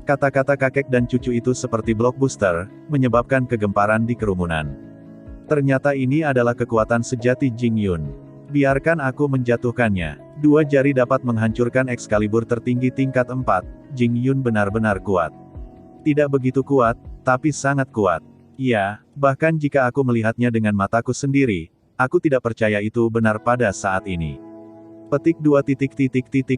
Kata-kata kakek dan cucu itu seperti blockbuster, menyebabkan kegemparan di kerumunan. Ternyata ini adalah kekuatan sejati Jing Yun. Biarkan aku menjatuhkannya. 2 jari dapat menghancurkan Excalibur tertinggi tingkat 4, Jing Yun benar-benar kuat. Tidak begitu kuat, tapi sangat kuat. Iya, bahkan jika aku melihatnya dengan mataku sendiri, Aku tidak percaya itu benar pada saat ini. Petik 2.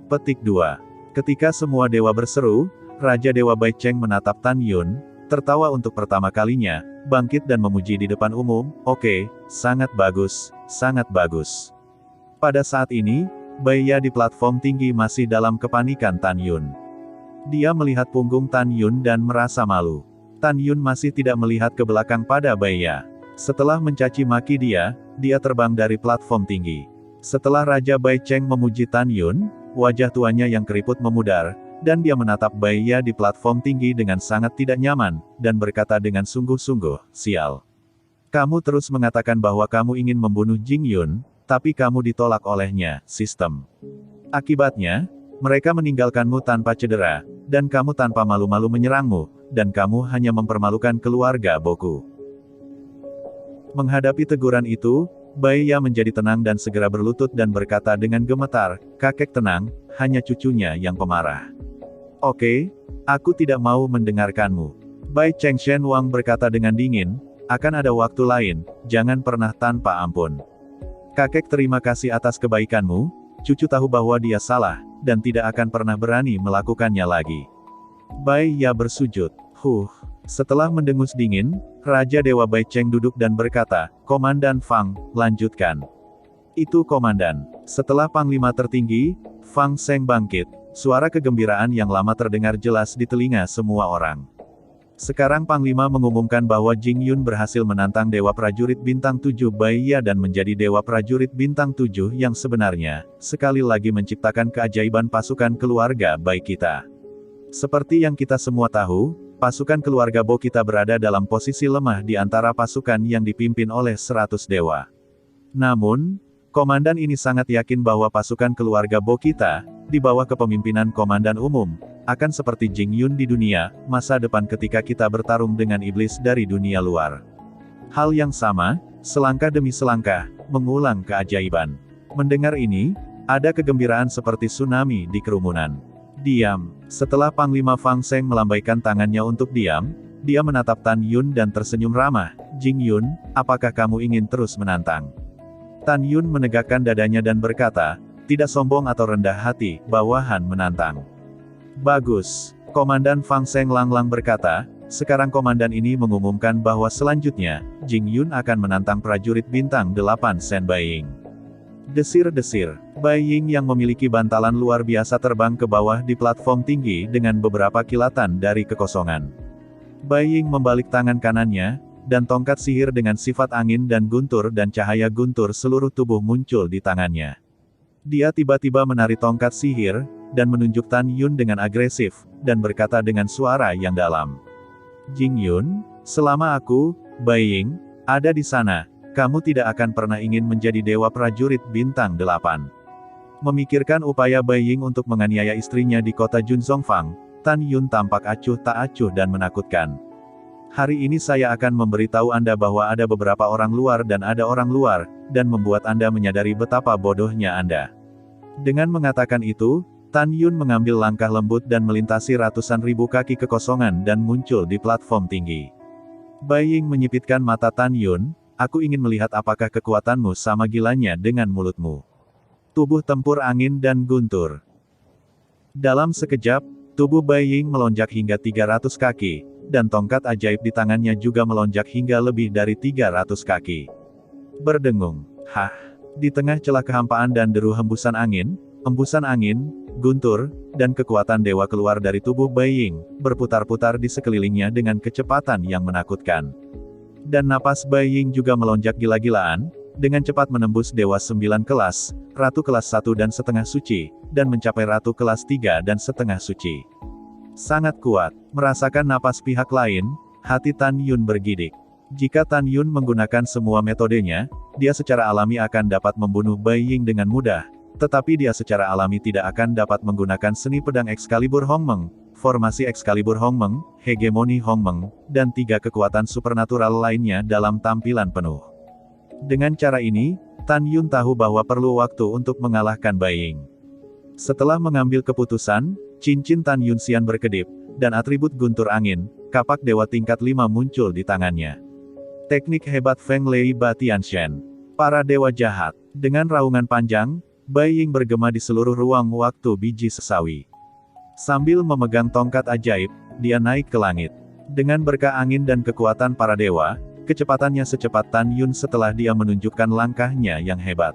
Petik 2. Ketika semua dewa berseru, Raja Dewa Bai Cheng menatap Tan Yun, tertawa untuk pertama kalinya, bangkit dan memuji di depan umum. Oke, sangat bagus, sangat bagus. Pada saat ini, Bai Ya di platform tinggi masih dalam kepanikan Tan Yun. Dia melihat punggung Tan Yun dan merasa malu. Tan Yun masih tidak melihat ke belakang pada Bai Ya. Setelah mencaci maki dia terbang dari platform tinggi. Setelah Raja Bai Cheng memuji Tan Yun, wajah tuanya yang keriput memudar, dan dia menatap Bai Ya di platform tinggi dengan sangat tidak nyaman, dan berkata dengan sungguh-sungguh, sial. Kamu terus mengatakan bahwa kamu ingin membunuh Jing Yun, tapi kamu ditolak olehnya, sistem. Akibatnya, mereka meninggalkanmu tanpa cedera, dan kamu tanpa malu-malu menyerangmu, dan kamu hanya mempermalukan keluarga Boku. Menghadapi teguran itu, Bai Ya menjadi tenang dan segera berlutut dan berkata dengan gemetar, kakek tenang, hanya cucunya yang pemarah. Oke, aku tidak mau mendengarkanmu. Bai Cheng Shen Wang berkata dengan dingin, akan ada waktu lain, jangan pernah tanpa ampun. Kakek terima kasih atas kebaikanmu, cucu tahu bahwa dia salah, dan tidak akan pernah berani melakukannya lagi. Bai Ya bersujud. Setelah mendengus dingin, Raja Dewa Bai Cheng duduk dan berkata, Komandan Fang, lanjutkan. Itu komandan. Setelah Panglima tertinggi, Fang Seng bangkit, suara kegembiraan yang lama terdengar jelas di telinga semua orang. Sekarang Panglima mengumumkan bahwa Jing Yun berhasil menantang Dewa Prajurit Bintang 7 Bai Ya dan menjadi Dewa Prajurit Bintang 7 yang sebenarnya, sekali lagi menciptakan keajaiban pasukan keluarga Bai kita. Seperti yang kita semua tahu, pasukan keluarga Bo kita berada dalam posisi lemah di antara pasukan yang dipimpin oleh 100 dewa. Namun, komandan ini sangat yakin bahwa pasukan keluarga Bo kita, di bawah kepemimpinan komandan umum, akan seperti Jing Yun di dunia masa depan ketika kita bertarung dengan iblis dari dunia luar. Hal yang sama, selangkah demi selangkah, mengulang keajaiban. Mendengar ini, ada kegembiraan seperti tsunami di kerumunan. Diam. Setelah Panglima Fang Seng melambaikan tangannya untuk diam, dia menatap Tan Yun dan tersenyum ramah. Jing Yun, apakah kamu ingin terus menantang? Tan Yun menegakkan dadanya dan berkata, tidak sombong atau rendah hati, bawahan menantang. Bagus. Komandan Fang Seng langlang berkata, sekarang komandan ini mengumumkan bahwa selanjutnya, Jing Yun akan menantang prajurit bintang 8 Shen Baiying. Desir-desir, Bai Ying yang memiliki bantalan luar biasa terbang ke bawah di platform tinggi dengan beberapa kilatan dari kekosongan. Bai Ying membalik tangan kanannya, dan tongkat sihir dengan sifat angin dan guntur dan cahaya guntur seluruh tubuh muncul di tangannya. Dia tiba-tiba menari tongkat sihir, dan menunjuk Tan Yun dengan agresif, dan berkata dengan suara yang dalam. Jing Yun, selama aku, Bai Ying, ada di sana, kamu tidak akan pernah ingin menjadi dewa prajurit bintang 8. Memikirkan upaya Bai Ying untuk menganiaya istrinya di kota Junzongfang, Tan Yun tampak acuh tak acuh dan menakutkan. Hari ini saya akan memberitahu Anda bahwa ada beberapa orang luar dan ada orang luar, dan membuat Anda menyadari betapa bodohnya Anda. Dengan mengatakan itu, Tan Yun mengambil langkah lembut dan melintasi ratusan ribu kaki kekosongan dan muncul di platform tinggi. Bai Ying menyipitkan mata Tan Yun, aku ingin melihat apakah kekuatanmu sama gilanya dengan mulutmu. Tubuh tempur angin dan guntur. Dalam sekejap, tubuh Bai Ying melonjak hingga 300 kaki, dan tongkat ajaib di tangannya juga melonjak hingga lebih dari 300 kaki. Berdengung, di tengah celah kehampaan dan deru hembusan angin, guntur, dan kekuatan dewa keluar dari tubuh Bai Ying, berputar-putar di sekelilingnya dengan kecepatan yang menakutkan. Dan napas Bai Ying juga melonjak gila-gilaan, dengan cepat menembus Dewa 9 kelas, Ratu kelas 1 dan setengah suci, dan mencapai Ratu kelas 3 dan setengah suci. Sangat kuat. Merasakan napas pihak lain, hati Tan Yun bergidik. Jika Tan Yun menggunakan semua metodenya, dia secara alami akan dapat membunuh Bai Ying dengan mudah, tetapi dia secara alami tidak akan dapat menggunakan seni pedang Excalibur Hongmeng, formasi Excalibur Hongmeng, hegemoni Hongmeng, dan 3 kekuatan supernatural lainnya dalam tampilan penuh. Dengan cara ini, Tan Yun tahu bahwa perlu waktu untuk mengalahkan Bai Ying. Setelah mengambil keputusan, cincin Tan Yun Xian berkedip, dan atribut guntur angin, kapak dewa tingkat 5 muncul di tangannya. Teknik hebat Feng Lei Batian Shen. Para dewa jahat. Dengan raungan panjang, Bai Ying bergema di seluruh ruang waktu biji sesawi. Sambil memegang tongkat ajaib, dia naik ke langit. Dengan berkah angin dan kekuatan para dewa, kecepatannya secepat Tan Yun setelah dia menunjukkan langkahnya yang hebat.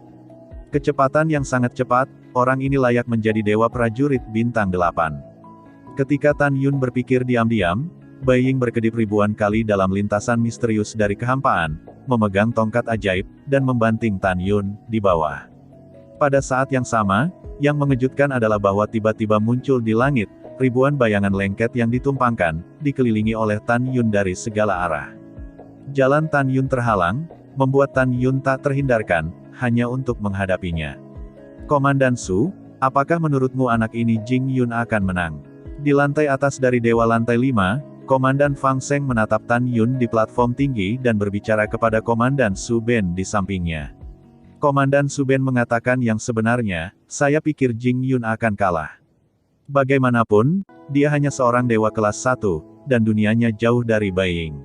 Kecepatan yang sangat cepat, orang ini layak menjadi dewa prajurit bintang 8. Ketika Tan Yun berpikir diam-diam, Bai Ying berkedip ribuan kali dalam lintasan misterius dari kehampaan, memegang tongkat ajaib, dan membanting Tan Yun di bawah. Pada saat yang sama, yang mengejutkan adalah bahwa tiba-tiba muncul di langit, ribuan bayangan lengket yang ditumpangkan, dikelilingi oleh Tan Yun dari segala arah. Jalan Tan Yun terhalang, membuat Tan Yun tak terhindarkan, hanya untuk menghadapinya. Komandan Su, apakah menurutmu anak ini Jing Yun akan menang? Di lantai atas dari Dewa Lantai 5, Komandan Fang Seng menatap Tan Yun di platform tinggi dan berbicara kepada Komandan Su Ben di sampingnya. Komandan Su Ben mengatakan yang sebenarnya, saya pikir Jing Yun akan kalah. Bagaimanapun, dia hanya seorang dewa kelas 1, dan dunianya jauh dari Bai Ying.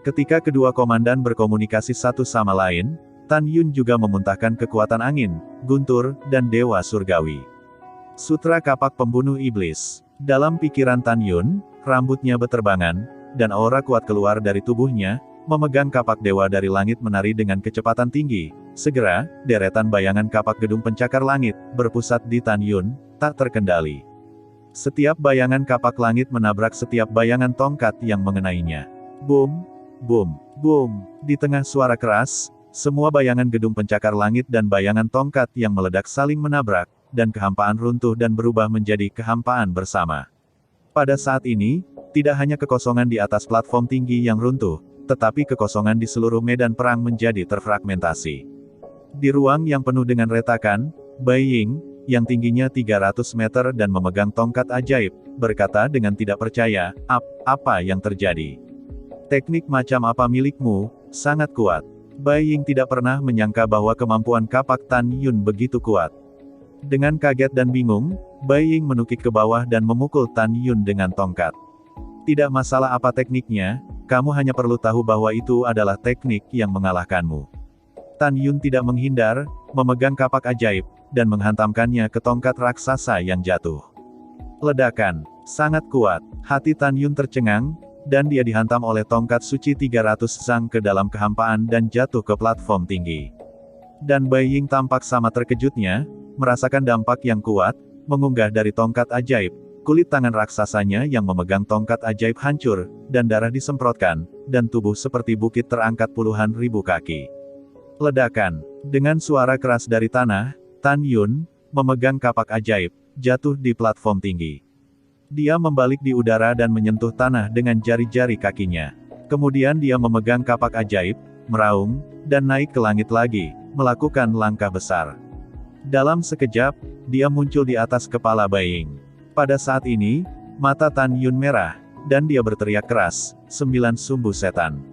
Ketika kedua komandan berkomunikasi satu sama lain, Tan Yun juga memuntahkan kekuatan angin, guntur, dan dewa surgawi. Sutra Kapak Pembunuh Iblis. Dalam pikiran Tan Yun, rambutnya beterbangan, dan aura kuat keluar dari tubuhnya, memegang kapak dewa dari langit menari dengan kecepatan tinggi. Segera, deretan bayangan kapak gedung pencakar langit, berpusat di Tan Yun, tak terkendali. Setiap bayangan kapak langit menabrak setiap bayangan tongkat yang mengenainya. Boom, boom, boom. Di tengah suara keras, semua bayangan gedung pencakar langit dan bayangan tongkat yang meledak saling menabrak, dan kehampaan runtuh dan berubah menjadi kehampaan bersama. Pada saat ini, tidak hanya kekosongan di atas platform tinggi yang runtuh, tetapi kekosongan di seluruh medan perang menjadi terfragmentasi. Di ruang yang penuh dengan retakan, Bai Ying, yang tingginya 300 meter dan memegang tongkat ajaib, berkata dengan tidak percaya, apa yang terjadi? Teknik macam apa milikmu? Sangat kuat. Bai Ying tidak pernah menyangka bahwa kemampuan kapak Tan Yun begitu kuat. Dengan kaget dan bingung, Bai Ying menukik ke bawah dan memukul Tan Yun dengan tongkat. Tidak masalah apa tekniknya, kamu hanya perlu tahu bahwa itu adalah teknik yang mengalahkanmu. Tan Yun tidak menghindar, memegang kapak ajaib, dan menghantamkannya ke tongkat raksasa yang jatuh. Ledakan, sangat kuat, hati Tan Yun tercengang, dan dia dihantam oleh tongkat suci 300 Zhang ke dalam kehampaan dan jatuh ke platform tinggi. Dan Bai Ying tampak sama terkejutnya, merasakan dampak yang kuat, mengunggah dari tongkat ajaib, kulit tangan raksasanya yang memegang tongkat ajaib hancur, dan darah disemprotkan, dan tubuh seperti bukit terangkat puluhan ribu kaki. Ledakan, dengan suara keras dari tanah, Tan Yun, memegang kapak ajaib, jatuh di platform tinggi. Dia membalik di udara dan menyentuh tanah dengan jari-jari kakinya. Kemudian dia memegang kapak ajaib, meraung, dan naik ke langit lagi, melakukan langkah besar. Dalam sekejap, dia muncul di atas kepala Bai Ying. Pada saat ini, mata Tan Yun merah, dan dia berteriak keras, 9 sumbu setan.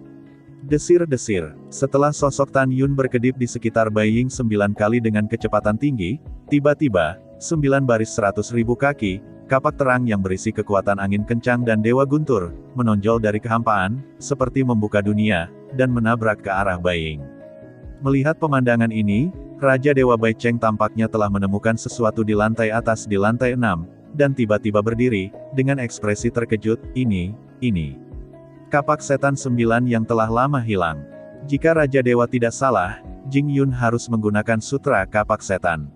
Desir-desir, setelah sosok Tan Yun berkedip di sekitar Bai Ying 9 kali dengan kecepatan tinggi, tiba-tiba, 9 baris 100.000 kaki, kapak terang yang berisi kekuatan angin kencang dan dewa guntur, menonjol dari kehampaan, seperti membuka dunia, dan menabrak ke arah Bai Ying. Melihat pemandangan ini, Raja Dewa Bai Cheng tampaknya telah menemukan sesuatu di lantai atas di lantai 6, dan tiba-tiba berdiri, dengan ekspresi terkejut, ini. Kapak setan 9 yang telah lama hilang. Jika Raja Dewa tidak salah, Jing Yun harus menggunakan sutra kapak setan.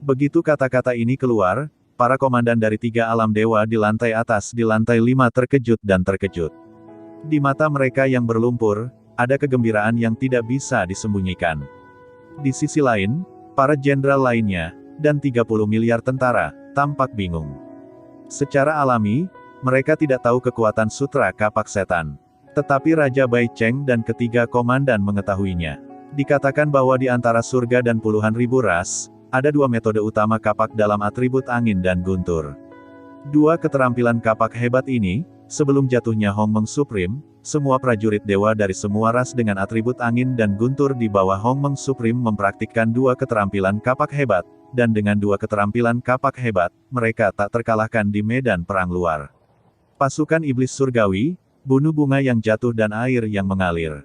Begitu kata-kata ini keluar, para komandan dari 3 alam dewa di lantai atas di lantai 5 terkejut dan terkejut. Di mata mereka yang berlumpur, ada kegembiraan yang tidak bisa disembunyikan. Di sisi lain, para jenderal lainnya, dan 30 miliar tentara, tampak bingung. Secara alami, mereka tidak tahu kekuatan sutra kapak setan. Tetapi Raja Bai Cheng dan ketiga komandan mengetahuinya. Dikatakan bahwa di antara surga dan puluhan ribu ras, ada 2 metode utama kapak dalam atribut angin dan guntur. 2 keterampilan kapak hebat ini, sebelum jatuhnya Hong Meng Supreme, semua prajurit dewa dari semua ras dengan atribut angin dan guntur di bawah Hong Meng Supreme mempraktikkan 2 keterampilan kapak hebat, dan dengan 2 keterampilan kapak hebat, mereka tak terkalahkan di medan perang luar. Pasukan iblis surgawi, bunuh bunga yang jatuh dan air yang mengalir.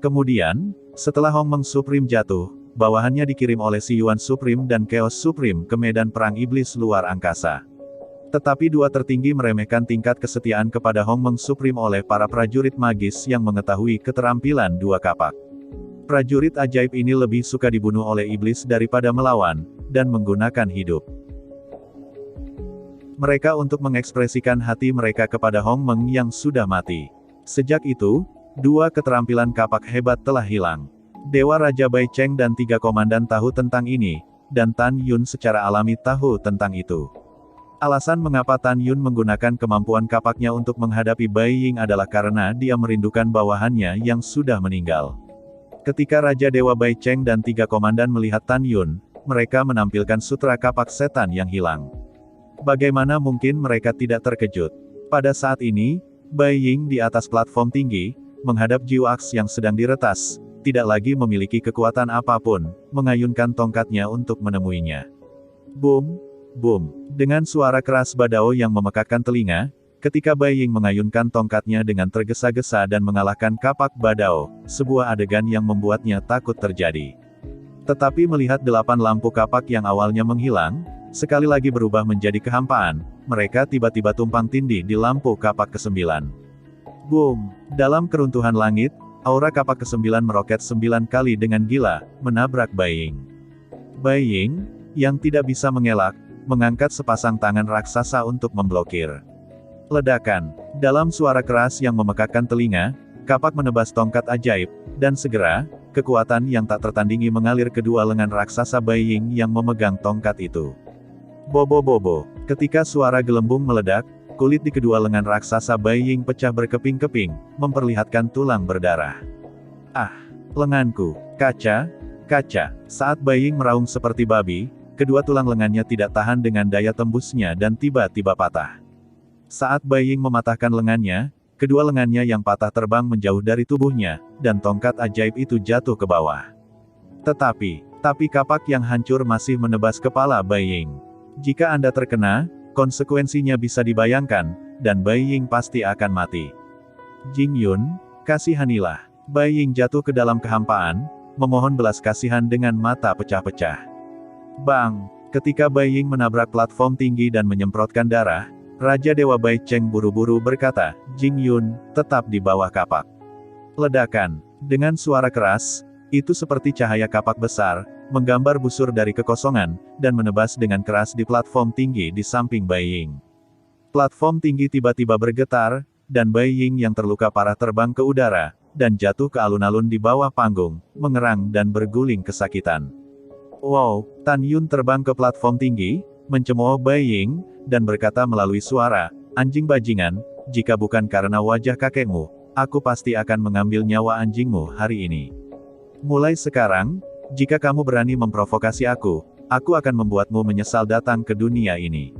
Kemudian, Setelah Hongmeng Supreme jatuh, bawahannya dikirim oleh Si Yuan Supreme dan Chaos Supreme ke medan perang iblis luar angkasa. Tetapi dua tertinggi meremehkan tingkat kesetiaan kepada Hongmeng Supreme oleh para prajurit magis yang mengetahui keterampilan dua kapak. Prajurit ajaib ini lebih suka dibunuh oleh iblis daripada melawan, dan menggunakan hidup mereka untuk mengekspresikan hati mereka kepada Hongmeng yang sudah mati. Sejak itu, dua keterampilan kapak hebat telah hilang. Dewa Raja Bai Cheng dan tiga komandan tahu tentang ini, dan Tan Yun secara alami tahu tentang itu. Alasan mengapa Tan Yun menggunakan kemampuan kapaknya untuk menghadapi Bai Ying adalah karena dia merindukan bawahannya yang sudah meninggal. Ketika Raja Dewa Bai Cheng dan tiga komandan melihat Tan Yun, mereka menampilkan sutra kapak setan yang hilang. Bagaimana mungkin mereka tidak terkejut? Pada saat ini, Bai Ying di atas platform tinggi, menghadap Jiu Aks yang sedang diretas, tidak lagi memiliki kekuatan apapun, mengayunkan tongkatnya untuk menemuinya. Boom, boom. Dengan suara keras badao yang memekakkan telinga, ketika Bai Ying mengayunkan tongkatnya dengan tergesa-gesa dan mengalahkan kapak badao, sebuah adegan yang membuatnya takut terjadi. Tetapi melihat 8 lampu kapak yang awalnya menghilang, sekali lagi berubah menjadi kehampaan, mereka tiba-tiba tumpang tindih di lampu kapak ke-9. Boom! Dalam keruntuhan langit, aura kapak ke-9 meroket 9 kali dengan gila, menabrak Bai Ying. Bai Ying, yang tidak bisa mengelak, mengangkat sepasang tangan raksasa untuk memblokir. Ledakan. Dalam suara keras yang memekakkan telinga, kapak menebas tongkat ajaib, dan segera, kekuatan yang tak tertandingi mengalir kedua lengan raksasa Bai Ying yang memegang tongkat itu. Bobo-bobo. Ketika suara gelembung meledak, kulit di kedua lengan raksasa Bai Ying pecah berkeping-keping, memperlihatkan tulang berdarah. Ah! Lenganku! Kaca! Kaca! Saat Bai Ying meraung seperti babi, kedua tulang lengannya tidak tahan dengan daya tembusnya dan tiba-tiba patah. Saat Bai Ying mematahkan lengannya, kedua lengannya yang patah terbang menjauh dari tubuhnya, dan tongkat ajaib itu jatuh ke bawah. Tetapi kapak yang hancur masih menebas kepala Bai Ying. Jika Anda terkena, konsekuensinya bisa dibayangkan, dan Bai Ying pasti akan mati. Jing Yun, kasihanilah. Bai Ying jatuh ke dalam kehampaan, memohon belas kasihan dengan mata pecah-pecah. Bang! Ketika Bai Ying menabrak platform tinggi dan menyemprotkan darah, Raja Dewa Bai Cheng buru-buru berkata, Jing Yun, tetap di bawah kapak. Ledakan. Dengan suara keras, itu seperti cahaya kapak besar, menggambar busur dari kekosongan, dan menebas dengan keras di platform tinggi di samping Bai Ying. Platform tinggi tiba-tiba bergetar, dan Bai Ying yang terluka parah terbang ke udara, dan jatuh ke alun-alun di bawah panggung, mengerang dan berguling kesakitan. Wow! Tan Yun terbang ke platform tinggi, mencemooh Bai Ying, dan berkata melalui suara, anjing bajingan, jika bukan karena wajah kakekmu, aku pasti akan mengambil nyawa anjingmu hari ini. Mulai sekarang, jika kamu berani memprovokasi aku akan membuatmu menyesal datang ke dunia ini.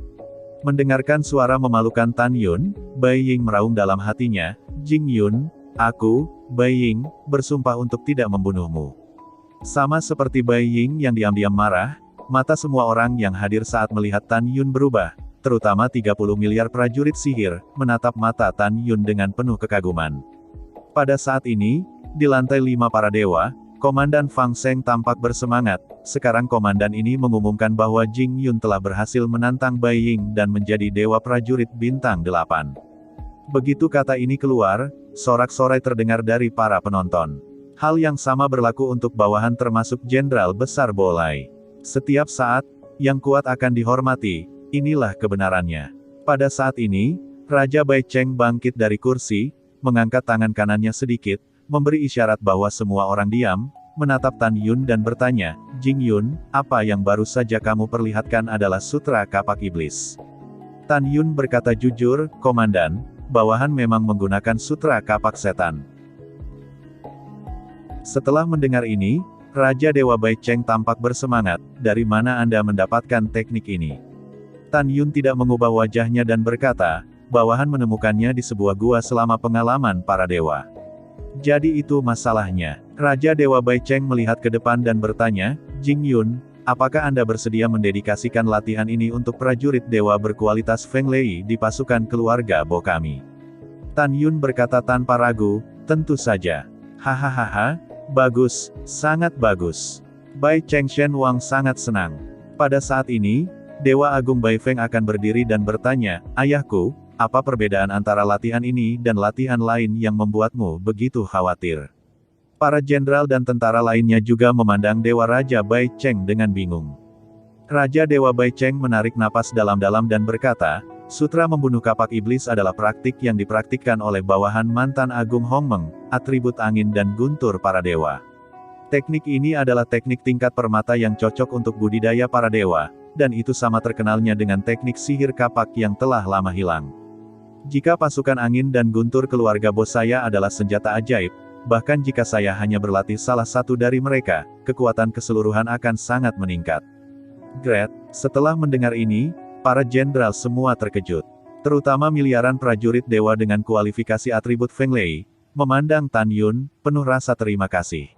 Mendengarkan suara memalukan Tan Yun, Bai Ying meraung dalam hatinya, Jing Yun, aku, Bai Ying, bersumpah untuk tidak membunuhmu. Sama seperti Bai Ying yang diam-diam marah, mata semua orang yang hadir saat melihat Tan Yun berubah, terutama 30 miliar prajurit sihir, menatap mata Tan Yun dengan penuh kekaguman. Pada saat ini, di lantai 5 para dewa, Komandan Fang Seng tampak bersemangat. Sekarang komandan ini mengumumkan bahwa Jing Yun telah berhasil menantang Bai Ying dan menjadi dewa prajurit bintang 8. Begitu kata ini keluar, sorak-sorai terdengar dari para penonton. Hal yang sama berlaku untuk bawahan termasuk Jenderal Besar Bolai. Setiap saat, yang kuat akan dihormati, inilah kebenarannya. Pada saat ini, Raja Bai Cheng bangkit dari kursi, mengangkat tangan kanannya sedikit, memberi isyarat bahwa semua orang diam, menatap Tan Yun dan bertanya, Jing Yun, apa yang baru saja kamu perlihatkan adalah sutra kapak iblis. Tan Yun berkata jujur, Komandan, bawahan memang menggunakan sutra kapak setan. Setelah mendengar ini, Raja Dewa Bai Cheng tampak bersemangat, dari mana Anda mendapatkan teknik ini? Tan Yun tidak mengubah wajahnya dan berkata, bawahan menemukannya di sebuah gua selama pengalaman para dewa. Jadi itu masalahnya. Raja Dewa Bai Cheng melihat ke depan dan bertanya, Jing Yun, apakah Anda bersedia mendedikasikan latihan ini untuk prajurit dewa berkualitas Feng Lei di pasukan keluarga Bo kami? Tan Yun berkata tanpa ragu, tentu saja. Hahaha, Bagus, sangat bagus. Bai Cheng Shen Wang sangat senang. Pada saat ini, Dewa Agung Bai Feng akan berdiri dan bertanya, "Ayahku, apa perbedaan antara latihan ini dan latihan lain yang membuatmu begitu khawatir?" Para jenderal dan tentara lainnya juga memandang Dewa Raja Bai Cheng dengan bingung. Raja Dewa Bai Cheng menarik napas dalam-dalam dan berkata, "Sutra membunuh kapak iblis adalah praktik yang dipraktikkan oleh bawahan mantan Agung Hongmeng, atribut angin dan guntur para dewa. Teknik ini adalah teknik tingkat permata yang cocok untuk budidaya para dewa, dan itu sama terkenalnya dengan teknik sihir kapak yang telah lama hilang. Jika pasukan angin dan guntur keluarga bos saya adalah senjata ajaib, bahkan jika saya hanya berlatih salah satu dari mereka, kekuatan keseluruhan akan sangat meningkat." Gret, setelah mendengar ini, para jenderal semua terkejut. Terutama miliaran prajurit dewa dengan kualifikasi atribut Feng Lei, memandang Tan Yun, penuh rasa terima kasih.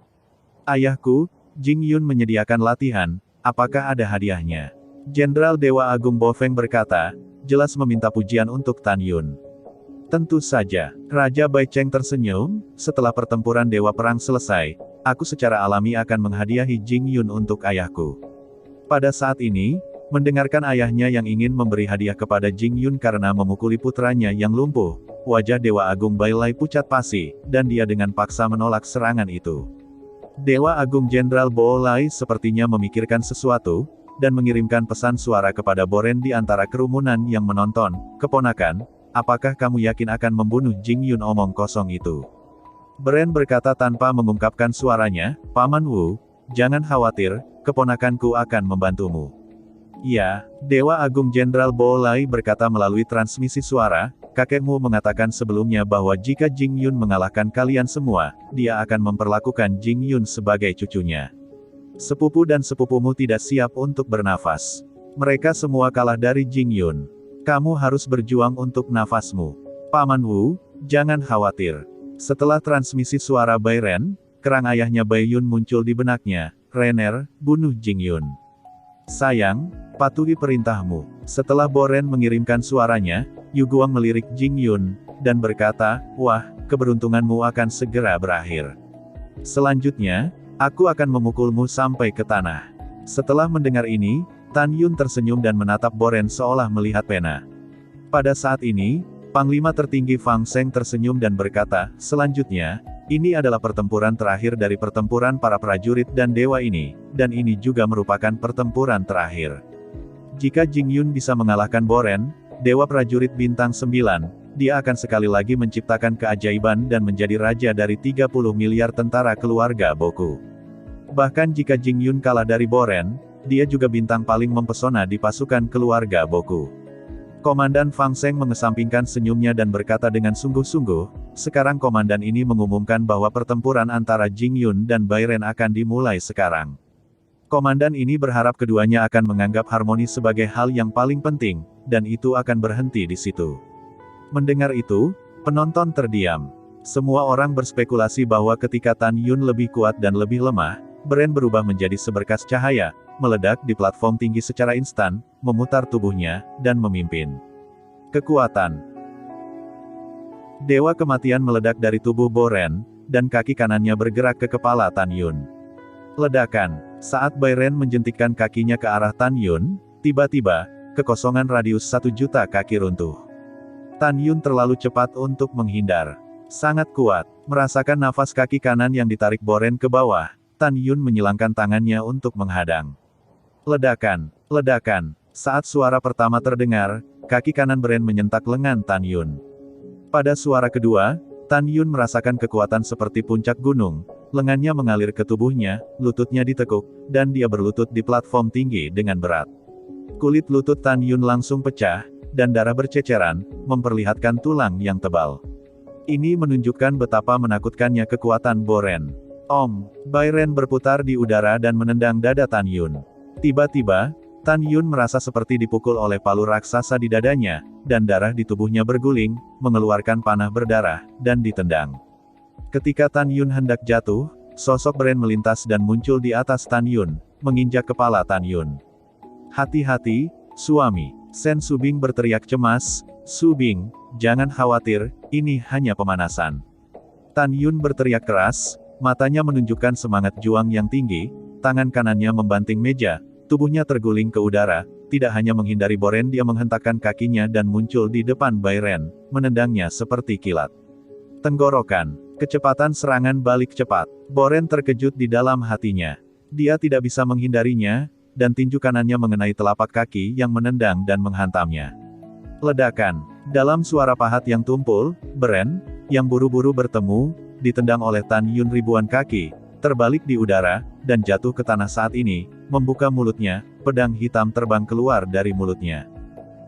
"Ayahku, Jing Yun menyediakan latihan, apakah ada hadiahnya?" Jenderal Dewa Agung Bo Feng berkata, jelas meminta pujian untuk Tan Yun. "Tentu saja." Raja Bai Cheng tersenyum, "Setelah pertempuran Dewa Perang selesai, aku secara alami akan menghadiahi Jing Yun untuk ayahku." Pada saat ini, mendengarkan ayahnya yang ingin memberi hadiah kepada Jing Yun karena memukuli putranya yang lumpuh, wajah Dewa Agung Bai Lai pucat pasi, dan dia dengan paksa menolak serangan itu. Dewa Agung Jenderal Bo Lai sepertinya memikirkan sesuatu, dan mengirimkan pesan suara kepada Boren di antara kerumunan yang menonton, "Keponakan, apakah kamu yakin akan membunuh Jing Yun?" "Omong kosong itu." Boren berkata tanpa mengungkapkan suaranya, "Paman Wu, jangan khawatir, keponakanku akan membantumu." "Ya," Dewa Agung Jenderal Bo Lai berkata melalui transmisi suara, "Kakekmu mengatakan sebelumnya bahwa jika Jing Yun mengalahkan kalian semua, dia akan memperlakukan Jing Yun sebagai cucunya. Sepupu dan sepupumu tidak siap untuk bernafas. Mereka semua kalah dari Jing Yun. Kamu harus berjuang untuk nafasmu. Paman Wu, jangan khawatir." Setelah transmisi suara Bai Ren, kerang ayahnya Bai Yun muncul di benaknya, "Renner, bunuh Jing Yun. Sayang, patuhi perintahmu." Setelah Boren mengirimkan suaranya, Yu Guang melirik Jing Yun, dan berkata, "Wah, keberuntunganmu akan segera berakhir. Selanjutnya, aku akan memukulmu sampai ke tanah." Setelah mendengar ini, Tan Yun tersenyum dan menatap Boren seolah melihat pena. Pada saat ini, Panglima tertinggi Fang Seng tersenyum dan berkata, "Selanjutnya, ini adalah pertempuran terakhir dari pertempuran para prajurit dan dewa ini, dan ini juga merupakan pertempuran terakhir. Jika Jing Yun bisa mengalahkan Boren, Dewa Prajurit Bintang 9, dia akan sekali lagi menciptakan keajaiban dan menjadi raja dari 30 miliar tentara keluarga Boku. Bahkan jika Jing Yun kalah dari Boren, dia juga bintang paling mempesona di pasukan keluarga Boku." Komandan Fang Seng mengesampingkan senyumnya dan berkata dengan sungguh-sungguh, "Sekarang komandan ini mengumumkan bahwa pertempuran antara Jing Yun dan Bai Ren akan dimulai sekarang. Komandan ini berharap keduanya akan menganggap harmoni sebagai hal yang paling penting, dan itu akan berhenti di situ." Mendengar itu, penonton terdiam. Semua orang berspekulasi bahwa ketika Tan Yun lebih kuat dan lebih lemah, Bren berubah menjadi seberkas cahaya, meledak di platform tinggi secara instan, memutar tubuhnya, dan memimpin. Kekuatan. Dewa Kematian meledak dari tubuh Boren, dan kaki kanannya bergerak ke kepala Tan Yun. Ledakan. Saat Bai Ren menjentikkan kakinya ke arah Tan Yun, tiba-tiba, kekosongan radius 1 juta kaki runtuh. Tan Yun terlalu cepat untuk menghindar. Sangat kuat. Merasakan nafas kaki kanan yang ditarik Boren ke bawah, Tan Yun menyilangkan tangannya untuk menghadang. Ledakan. Ledakan. Saat suara pertama terdengar, kaki kanan Bren menyentak lengan Tan Yun. Pada suara kedua, Tan Yun merasakan kekuatan seperti puncak gunung, lengannya mengalir ke tubuhnya, lututnya ditekuk, dan dia berlutut di platform tinggi dengan berat. Kulit lutut Tan Yun langsung pecah, dan darah berceceran, memperlihatkan tulang yang tebal. Ini menunjukkan betapa menakutkannya kekuatan Boren. Om, Bai Ren berputar di udara dan menendang dada Tan Yun. Tiba-tiba, Tan Yun merasa seperti dipukul oleh palu raksasa di dadanya, dan darah di tubuhnya berguling, mengeluarkan panah berdarah, dan ditendang. Ketika Tan Yun hendak jatuh, sosok Bren melintas dan muncul di atas Tan Yun, menginjak kepala Tan Yun. "Hati-hati, suami," Sen Subing berteriak cemas, "Subing, jangan khawatir, ini hanya pemanasan." Tan Yun berteriak keras, Matanya menunjukkan semangat juang yang tinggi, tangan kanannya membanting meja, tubuhnya terguling ke udara, tidak hanya menghindari Boren, dia menghentakkan kakinya dan muncul di depan Bayren, menendangnya seperti kilat. Tenggorokan. Kecepatan serangan balik cepat. Boren terkejut di dalam hatinya. Dia tidak bisa menghindarinya, dan tinju kanannya mengenai telapak kaki yang menendang dan menghantamnya. Ledakan. Dalam suara pahat yang tumpul, Beren, yang buru-buru bertemu, ditendang oleh Tan Yun ribuan kaki, terbalik di udara, dan jatuh ke tanah saat ini, membuka mulutnya, pedang hitam terbang keluar dari mulutnya.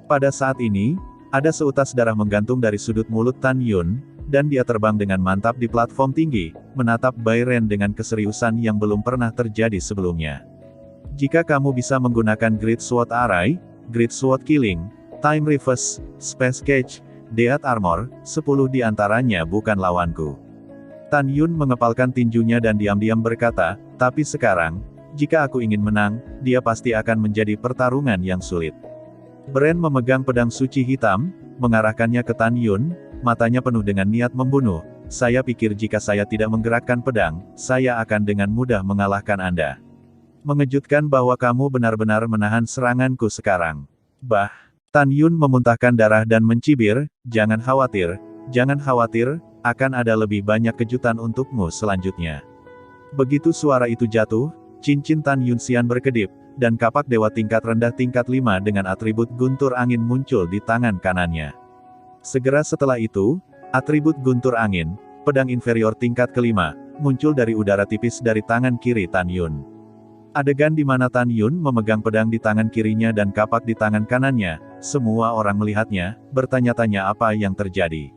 Pada saat ini, ada seutas darah menggantung dari sudut mulut Tan Yun, dan dia terbang dengan mantap di platform tinggi, menatap Bayren dengan keseriusan yang belum pernah terjadi sebelumnya. Jika kamu bisa menggunakan Great Sword Array, Great Sword Killing, Time Reverse, Space Cage, Death Armor, 10 di antaranya bukan lawanku. Tan Yun mengepalkan tinjunya dan diam-diam berkata, tapi sekarang, jika aku ingin menang, dia pasti akan menjadi pertarungan yang sulit. Beren memegang pedang suci hitam, mengarahkannya ke Tan Yun, matanya penuh dengan niat membunuh. Saya pikir jika saya tidak menggerakkan pedang, saya akan dengan mudah mengalahkan Anda. Mengejutkan bahwa kamu benar-benar menahan seranganku sekarang. Bah! Tan Yun memuntahkan darah dan mencibir, jangan khawatir, akan ada lebih banyak kejutan untukmu selanjutnya. Begitu suara itu jatuh, cincin Tan Yun Xian berkedip, dan kapak dewa tingkat rendah tingkat 5 dengan atribut guntur angin muncul di tangan kanannya. Segera setelah itu, atribut guntur angin, pedang inferior tingkat kelima, muncul dari udara tipis dari tangan kiri Tan Yun. Adegan di mana Tan Yun memegang pedang di tangan kirinya dan kapak di tangan kanannya, semua orang melihatnya, bertanya-tanya apa yang terjadi.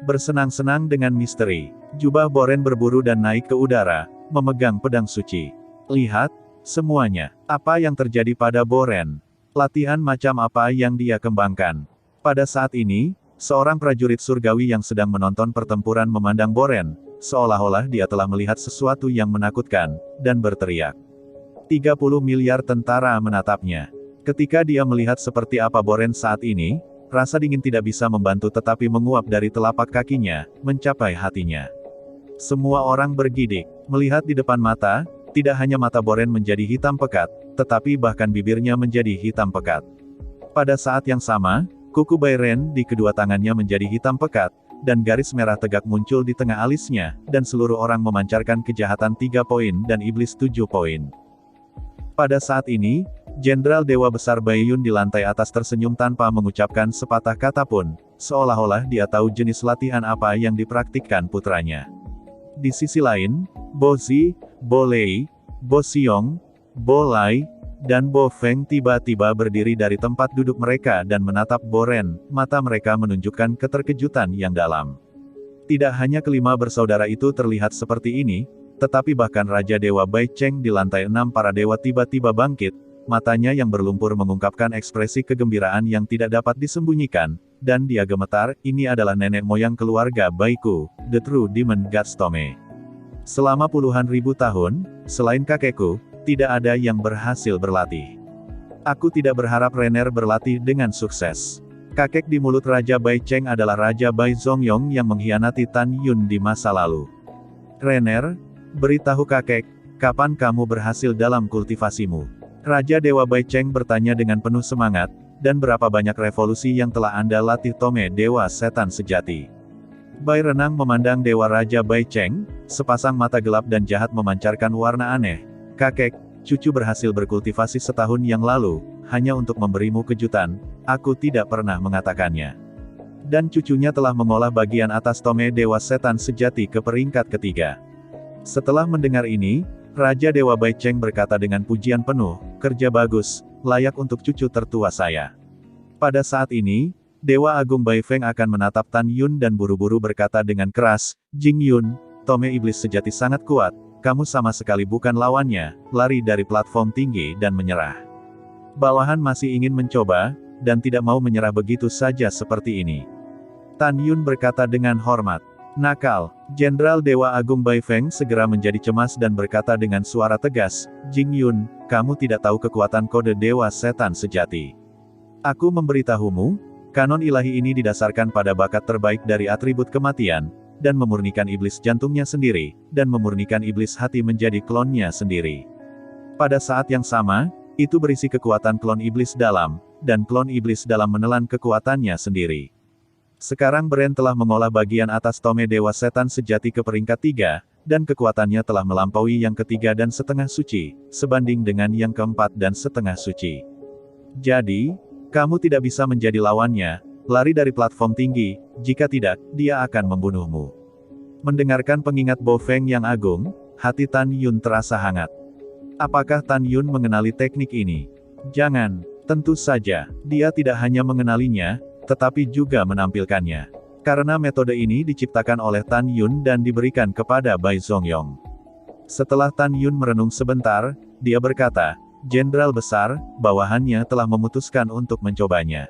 Bersenang-senang dengan misteri, jubah Boren berburu dan naik ke udara, memegang pedang suci. Lihat, semuanya, apa yang terjadi pada Boren? Latihan macam apa yang dia kembangkan? Pada saat ini, seorang prajurit surgawi yang sedang menonton pertempuran memandang Boren, seolah-olah dia telah melihat sesuatu yang menakutkan, dan berteriak. 30 miliar tentara menatapnya. Ketika dia melihat seperti apa Boren saat ini, rasa dingin tidak bisa membantu tetapi menguap dari telapak kakinya, mencapai hatinya. Semua orang bergidik, melihat di depan mata, tidak hanya mata Boren menjadi hitam pekat, tetapi bahkan bibirnya menjadi hitam pekat. Pada saat yang sama, kuku Bayren di kedua tangannya menjadi hitam pekat, dan garis merah tegak muncul di tengah alisnya, dan seluruh orang memancarkan kejahatan 3 poin dan iblis 7 poin. Pada saat ini, Jenderal Dewa Besar Baiyun di lantai atas tersenyum tanpa mengucapkan sepatah kata pun, seolah-olah dia tahu jenis latihan apa yang dipraktikkan putranya. Di sisi lain, Bo Zi, Bo Lei, Bo Xiong, Bo Lai, dan Bo Feng tiba-tiba berdiri dari tempat duduk mereka dan menatap Boren, mata mereka menunjukkan keterkejutan yang dalam. Tidak hanya kelima bersaudara itu terlihat seperti ini, tetapi bahkan Raja Dewa Bai Cheng di lantai 6 para dewa tiba-tiba bangkit, matanya yang berlumpur mengungkapkan ekspresi kegembiraan yang tidak dapat disembunyikan, dan dia gemetar, ini adalah nenek moyang keluarga Baiku, The True Demon Gods Tome. Selama puluhan ribu tahun, selain kakekku, tidak ada yang berhasil berlatih. Aku tidak berharap Renner berlatih dengan sukses. Kakek di mulut Raja Bai Cheng adalah Raja Bai Zongyong yang mengkhianati Tan Yun di masa lalu. Renner, beritahu kakek, kapan kamu berhasil dalam kultivasimu? Raja Dewa Bai Cheng bertanya dengan penuh semangat, dan berapa banyak revolusi yang telah Anda latih Tome Dewa Setan Sejati? Bai Renang memandang Dewa Raja Bai Cheng, sepasang mata gelap dan jahat memancarkan warna aneh. Kakek, cucu berhasil berkultivasi setahun yang lalu, hanya untuk memberimu kejutan, aku tidak pernah mengatakannya. Dan cucunya telah mengolah bagian atas Tome Dewa Setan Sejati ke peringkat ketiga. Setelah mendengar ini, Raja Dewa Bai Cheng berkata dengan pujian penuh, kerja bagus, layak untuk cucu tertua saya. Pada saat ini, Dewa Agung Bai Feng akan menatap Tan Yun dan buru-buru berkata dengan keras, Jing Yun, Tome Iblis Sejati sangat kuat, kamu sama sekali bukan lawannya, lari dari platform tinggi dan menyerah. Bawahan masih ingin mencoba, dan tidak mau menyerah begitu saja seperti ini. Tan Yun berkata dengan hormat. Nakal. Jenderal Dewa Agung Bai Feng segera menjadi cemas dan berkata dengan suara tegas, Jing Yun, kamu tidak tahu kekuatan kode Dewa Setan Sejati. Aku memberitahumu, kanon ilahi ini didasarkan pada bakat terbaik dari atribut kematian, dan memurnikan iblis jantungnya sendiri, dan memurnikan iblis hati menjadi klonnya sendiri. Pada saat yang sama, itu berisi kekuatan klon iblis dalam, dan klon iblis dalam menelan kekuatannya sendiri. Sekarang Bren telah mengolah bagian atas Tome Dewa Setan Sejati ke peringkat 3, dan kekuatannya telah melampaui yang ketiga dan setengah suci, sebanding dengan yang keempat dan setengah suci. Jadi, kamu tidak bisa menjadi lawannya. Lari dari platform tinggi, jika tidak, dia akan membunuhmu. Mendengarkan pengingat Bo Feng yang agung, hati Tan Yun terasa hangat. Apakah Tan Yun mengenali teknik ini? Jangan, tentu saja, dia tidak hanya mengenalinya, tetapi juga menampilkannya. Karena metode ini diciptakan oleh Tan Yun dan diberikan kepada Bai Zongyong. Setelah Tan Yun merenung sebentar, dia berkata, Jenderal besar, bawahannya telah memutuskan untuk mencobanya.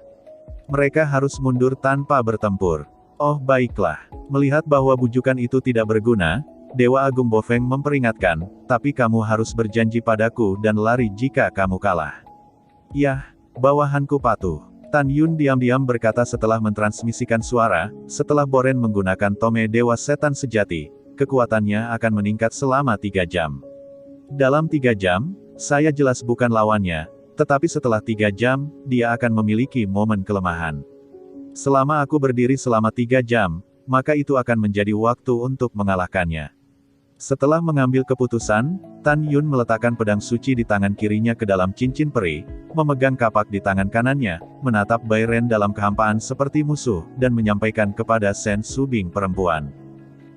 Mereka harus mundur tanpa bertempur. Oh baiklah. Melihat bahwa bujukan itu tidak berguna, Dewa Agung Bo Feng memperingatkan, tapi kamu harus berjanji padaku dan lari jika kamu kalah. Yah, bawahanku patuh. Tan Yun diam-diam berkata setelah mentransmisikan suara, setelah Boren menggunakan Tome Dewa Setan Sejati, kekuatannya akan meningkat selama 3 jam. Dalam 3 jam, saya jelas bukan lawannya. Tetapi setelah 3 jam, dia akan memiliki momen kelemahan. Selama aku berdiri selama 3 jam, maka itu akan menjadi waktu untuk mengalahkannya. Setelah mengambil keputusan, Tan Yun meletakkan pedang suci di tangan kirinya ke dalam cincin peri, memegang kapak di tangan kanannya, menatap Bai Ren dalam kehampaan seperti musuh, dan menyampaikan kepada Sen Subing perempuan.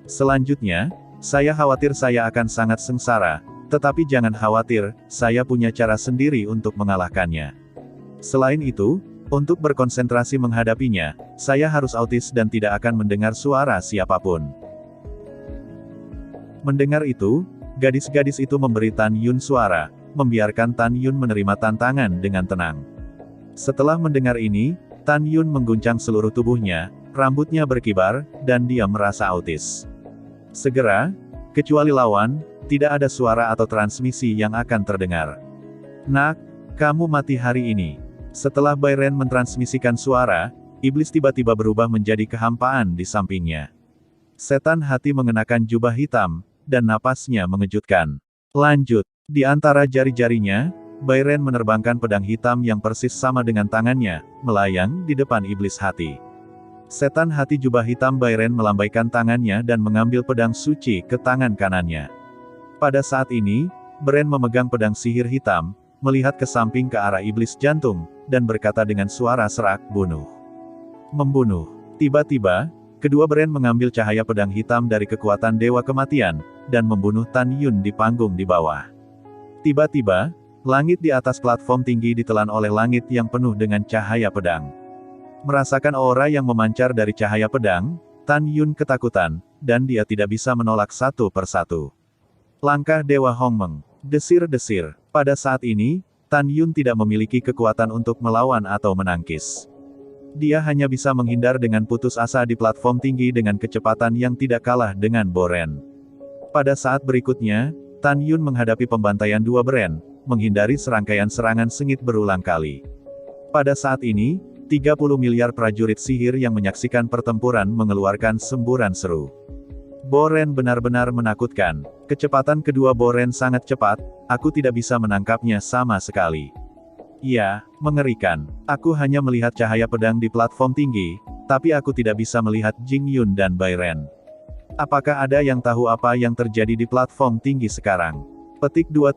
Selanjutnya, saya khawatir saya akan sangat sengsara. Tetapi jangan khawatir, saya punya cara sendiri untuk mengalahkannya. Selain itu, untuk berkonsentrasi menghadapinya, saya harus autis dan tidak akan mendengar suara siapapun. Mendengar itu, gadis-gadis itu memberi Tan Yun suara, membiarkan Tan Yun menerima tantangan dengan tenang. Setelah mendengar ini, Tan Yun mengguncang seluruh tubuhnya, rambutnya berkibar, dan dia merasa autis. Segera, kecuali lawan, tidak ada suara atau transmisi yang akan terdengar. Nak, kamu mati hari ini. Setelah Bai Ren mentransmisikan suara, iblis tiba-tiba berubah menjadi kehampaan di sampingnya. Setan hati mengenakan jubah hitam, dan napasnya mengejutkan. Lanjut, di antara jari-jarinya, Bai Ren menerbangkan pedang hitam yang persis sama dengan tangannya, melayang di depan iblis hati. Setan hati jubah hitam Bai Ren melambaikan tangannya dan mengambil pedang suci ke tangan kanannya. Pada saat ini, Bren memegang pedang sihir hitam, melihat ke samping ke arah iblis jantung, dan berkata dengan suara serak, bunuh. Membunuh. Tiba-tiba, kedua Bren mengambil cahaya pedang hitam dari kekuatan Dewa Kematian, dan membunuh Tan Yun di panggung di bawah. Tiba-tiba, langit di atas platform tinggi ditelan oleh langit yang penuh dengan cahaya pedang. Merasakan aura yang memancar dari cahaya pedang, Tan Yun ketakutan, dan dia tidak bisa menolak satu persatu. Langkah Dewa Hongmeng. Desir-desir. Pada saat ini, Tan Yun tidak memiliki kekuatan untuk melawan atau menangkis. Dia hanya bisa menghindar dengan putus asa di platform tinggi dengan kecepatan yang tidak kalah dengan Boren. Pada saat berikutnya, Tan Yun menghadapi pembantaian 2 Bren, menghindari serangkaian serangan sengit berulang kali. Pada saat ini, 30 miliar prajurit sihir yang menyaksikan pertempuran mengeluarkan semburan seru. Boren benar-benar menakutkan. Kecepatan kedua Boren sangat cepat, aku tidak bisa menangkapnya sama sekali. Ya, mengerikan. Aku hanya melihat cahaya pedang di platform tinggi, tapi aku tidak bisa melihat Jing Yun dan Bai Ren. Apakah ada yang tahu apa yang terjadi di platform tinggi sekarang? Petik 2.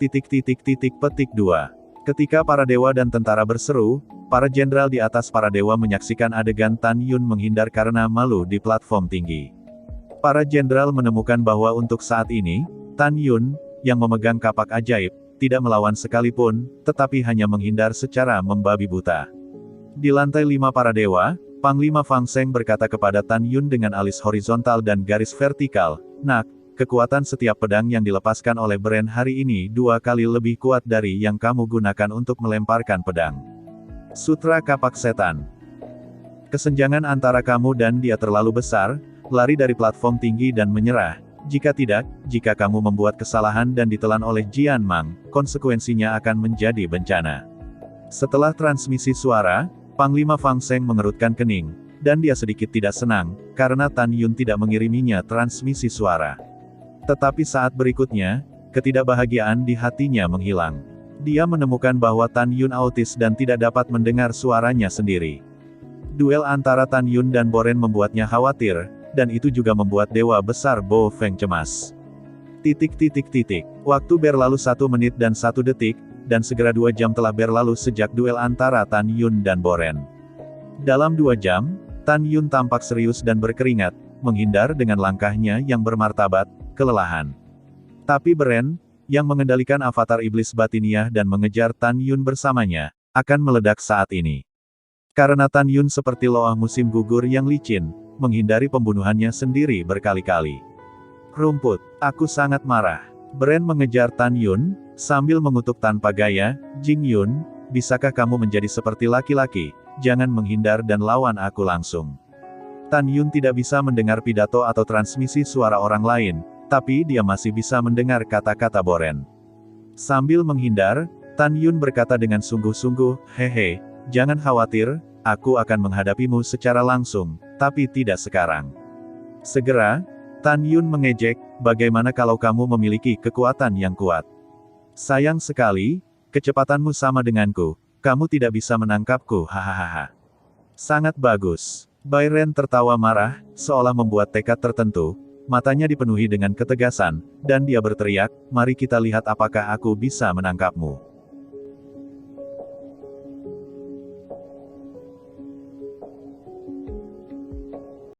Petik 2. Ketika para dewa dan tentara berseru, para jenderal di atas para dewa menyaksikan adegan Tan Yun menghindar karena malu di platform tinggi. Para jenderal menemukan bahwa untuk saat ini, Tan Yun, yang memegang kapak ajaib, tidak melawan sekalipun, tetapi hanya menghindar secara membabi buta. Di lantai 5 para dewa, Panglima Fang Seng berkata kepada Tan Yun dengan alis horizontal dan garis vertikal, Nak, kekuatan setiap pedang yang dilepaskan oleh Bren hari ini 2 kali lebih kuat dari yang kamu gunakan untuk melemparkan pedang. Sutra Kapak Setan. Kesenjangan antara kamu dan dia terlalu besar, lari dari platform tinggi dan menyerah. Jika tidak, jika kamu membuat kesalahan dan ditelan oleh Jian Mang, konsekuensinya akan menjadi bencana. Setelah transmisi suara, Panglima Fang Seng mengerutkan kening, dan dia sedikit tidak senang, karena Tan Yun tidak mengiriminya transmisi suara. Tetapi saat berikutnya, ketidakbahagiaan di hatinya menghilang. Dia menemukan bahwa Tan Yun autis dan tidak dapat mendengar suaranya sendiri. Duel antara Tan Yun dan Boren membuatnya khawatir, dan itu juga membuat Dewa Besar Bo Feng cemas. Waktu berlalu 1 menit dan 1 detik, dan segera 2 jam telah berlalu sejak duel antara Tan Yun dan Boren. Dalam 2 jam, Tan Yun tampak serius dan berkeringat, menghindar dengan langkahnya yang bermartabat, kelelahan. Tapi Boren, yang mengendalikan avatar iblis batiniah dan mengejar Tan Yun bersamanya, akan meledak saat ini. Karena Tan Yun seperti loah musim gugur yang licin, menghindari pembunuhannya sendiri berkali-kali. Rumput, aku sangat marah. Boren mengejar Tan Yun, sambil mengutuk tanpa gaya, Jing Yun, bisakah kamu menjadi seperti laki-laki? Jangan menghindar dan lawan aku langsung. Tan Yun tidak bisa mendengar pidato atau transmisi suara orang lain, tapi dia masih bisa mendengar kata-kata Boren. Sambil menghindar, Tan Yun berkata dengan sungguh-sungguh, hehe, jangan khawatir, aku akan menghadapimu secara langsung, tapi tidak sekarang. Segera, Tan Yun mengejek, bagaimana kalau kamu memiliki kekuatan yang kuat? Sayang sekali, kecepatanmu sama denganku, kamu tidak bisa menangkapku, hahaha. Sangat bagus. Bai Ren tertawa marah, seolah membuat tekad tertentu, matanya dipenuhi dengan ketegasan, dan dia berteriak, mari kita lihat apakah aku bisa menangkapmu.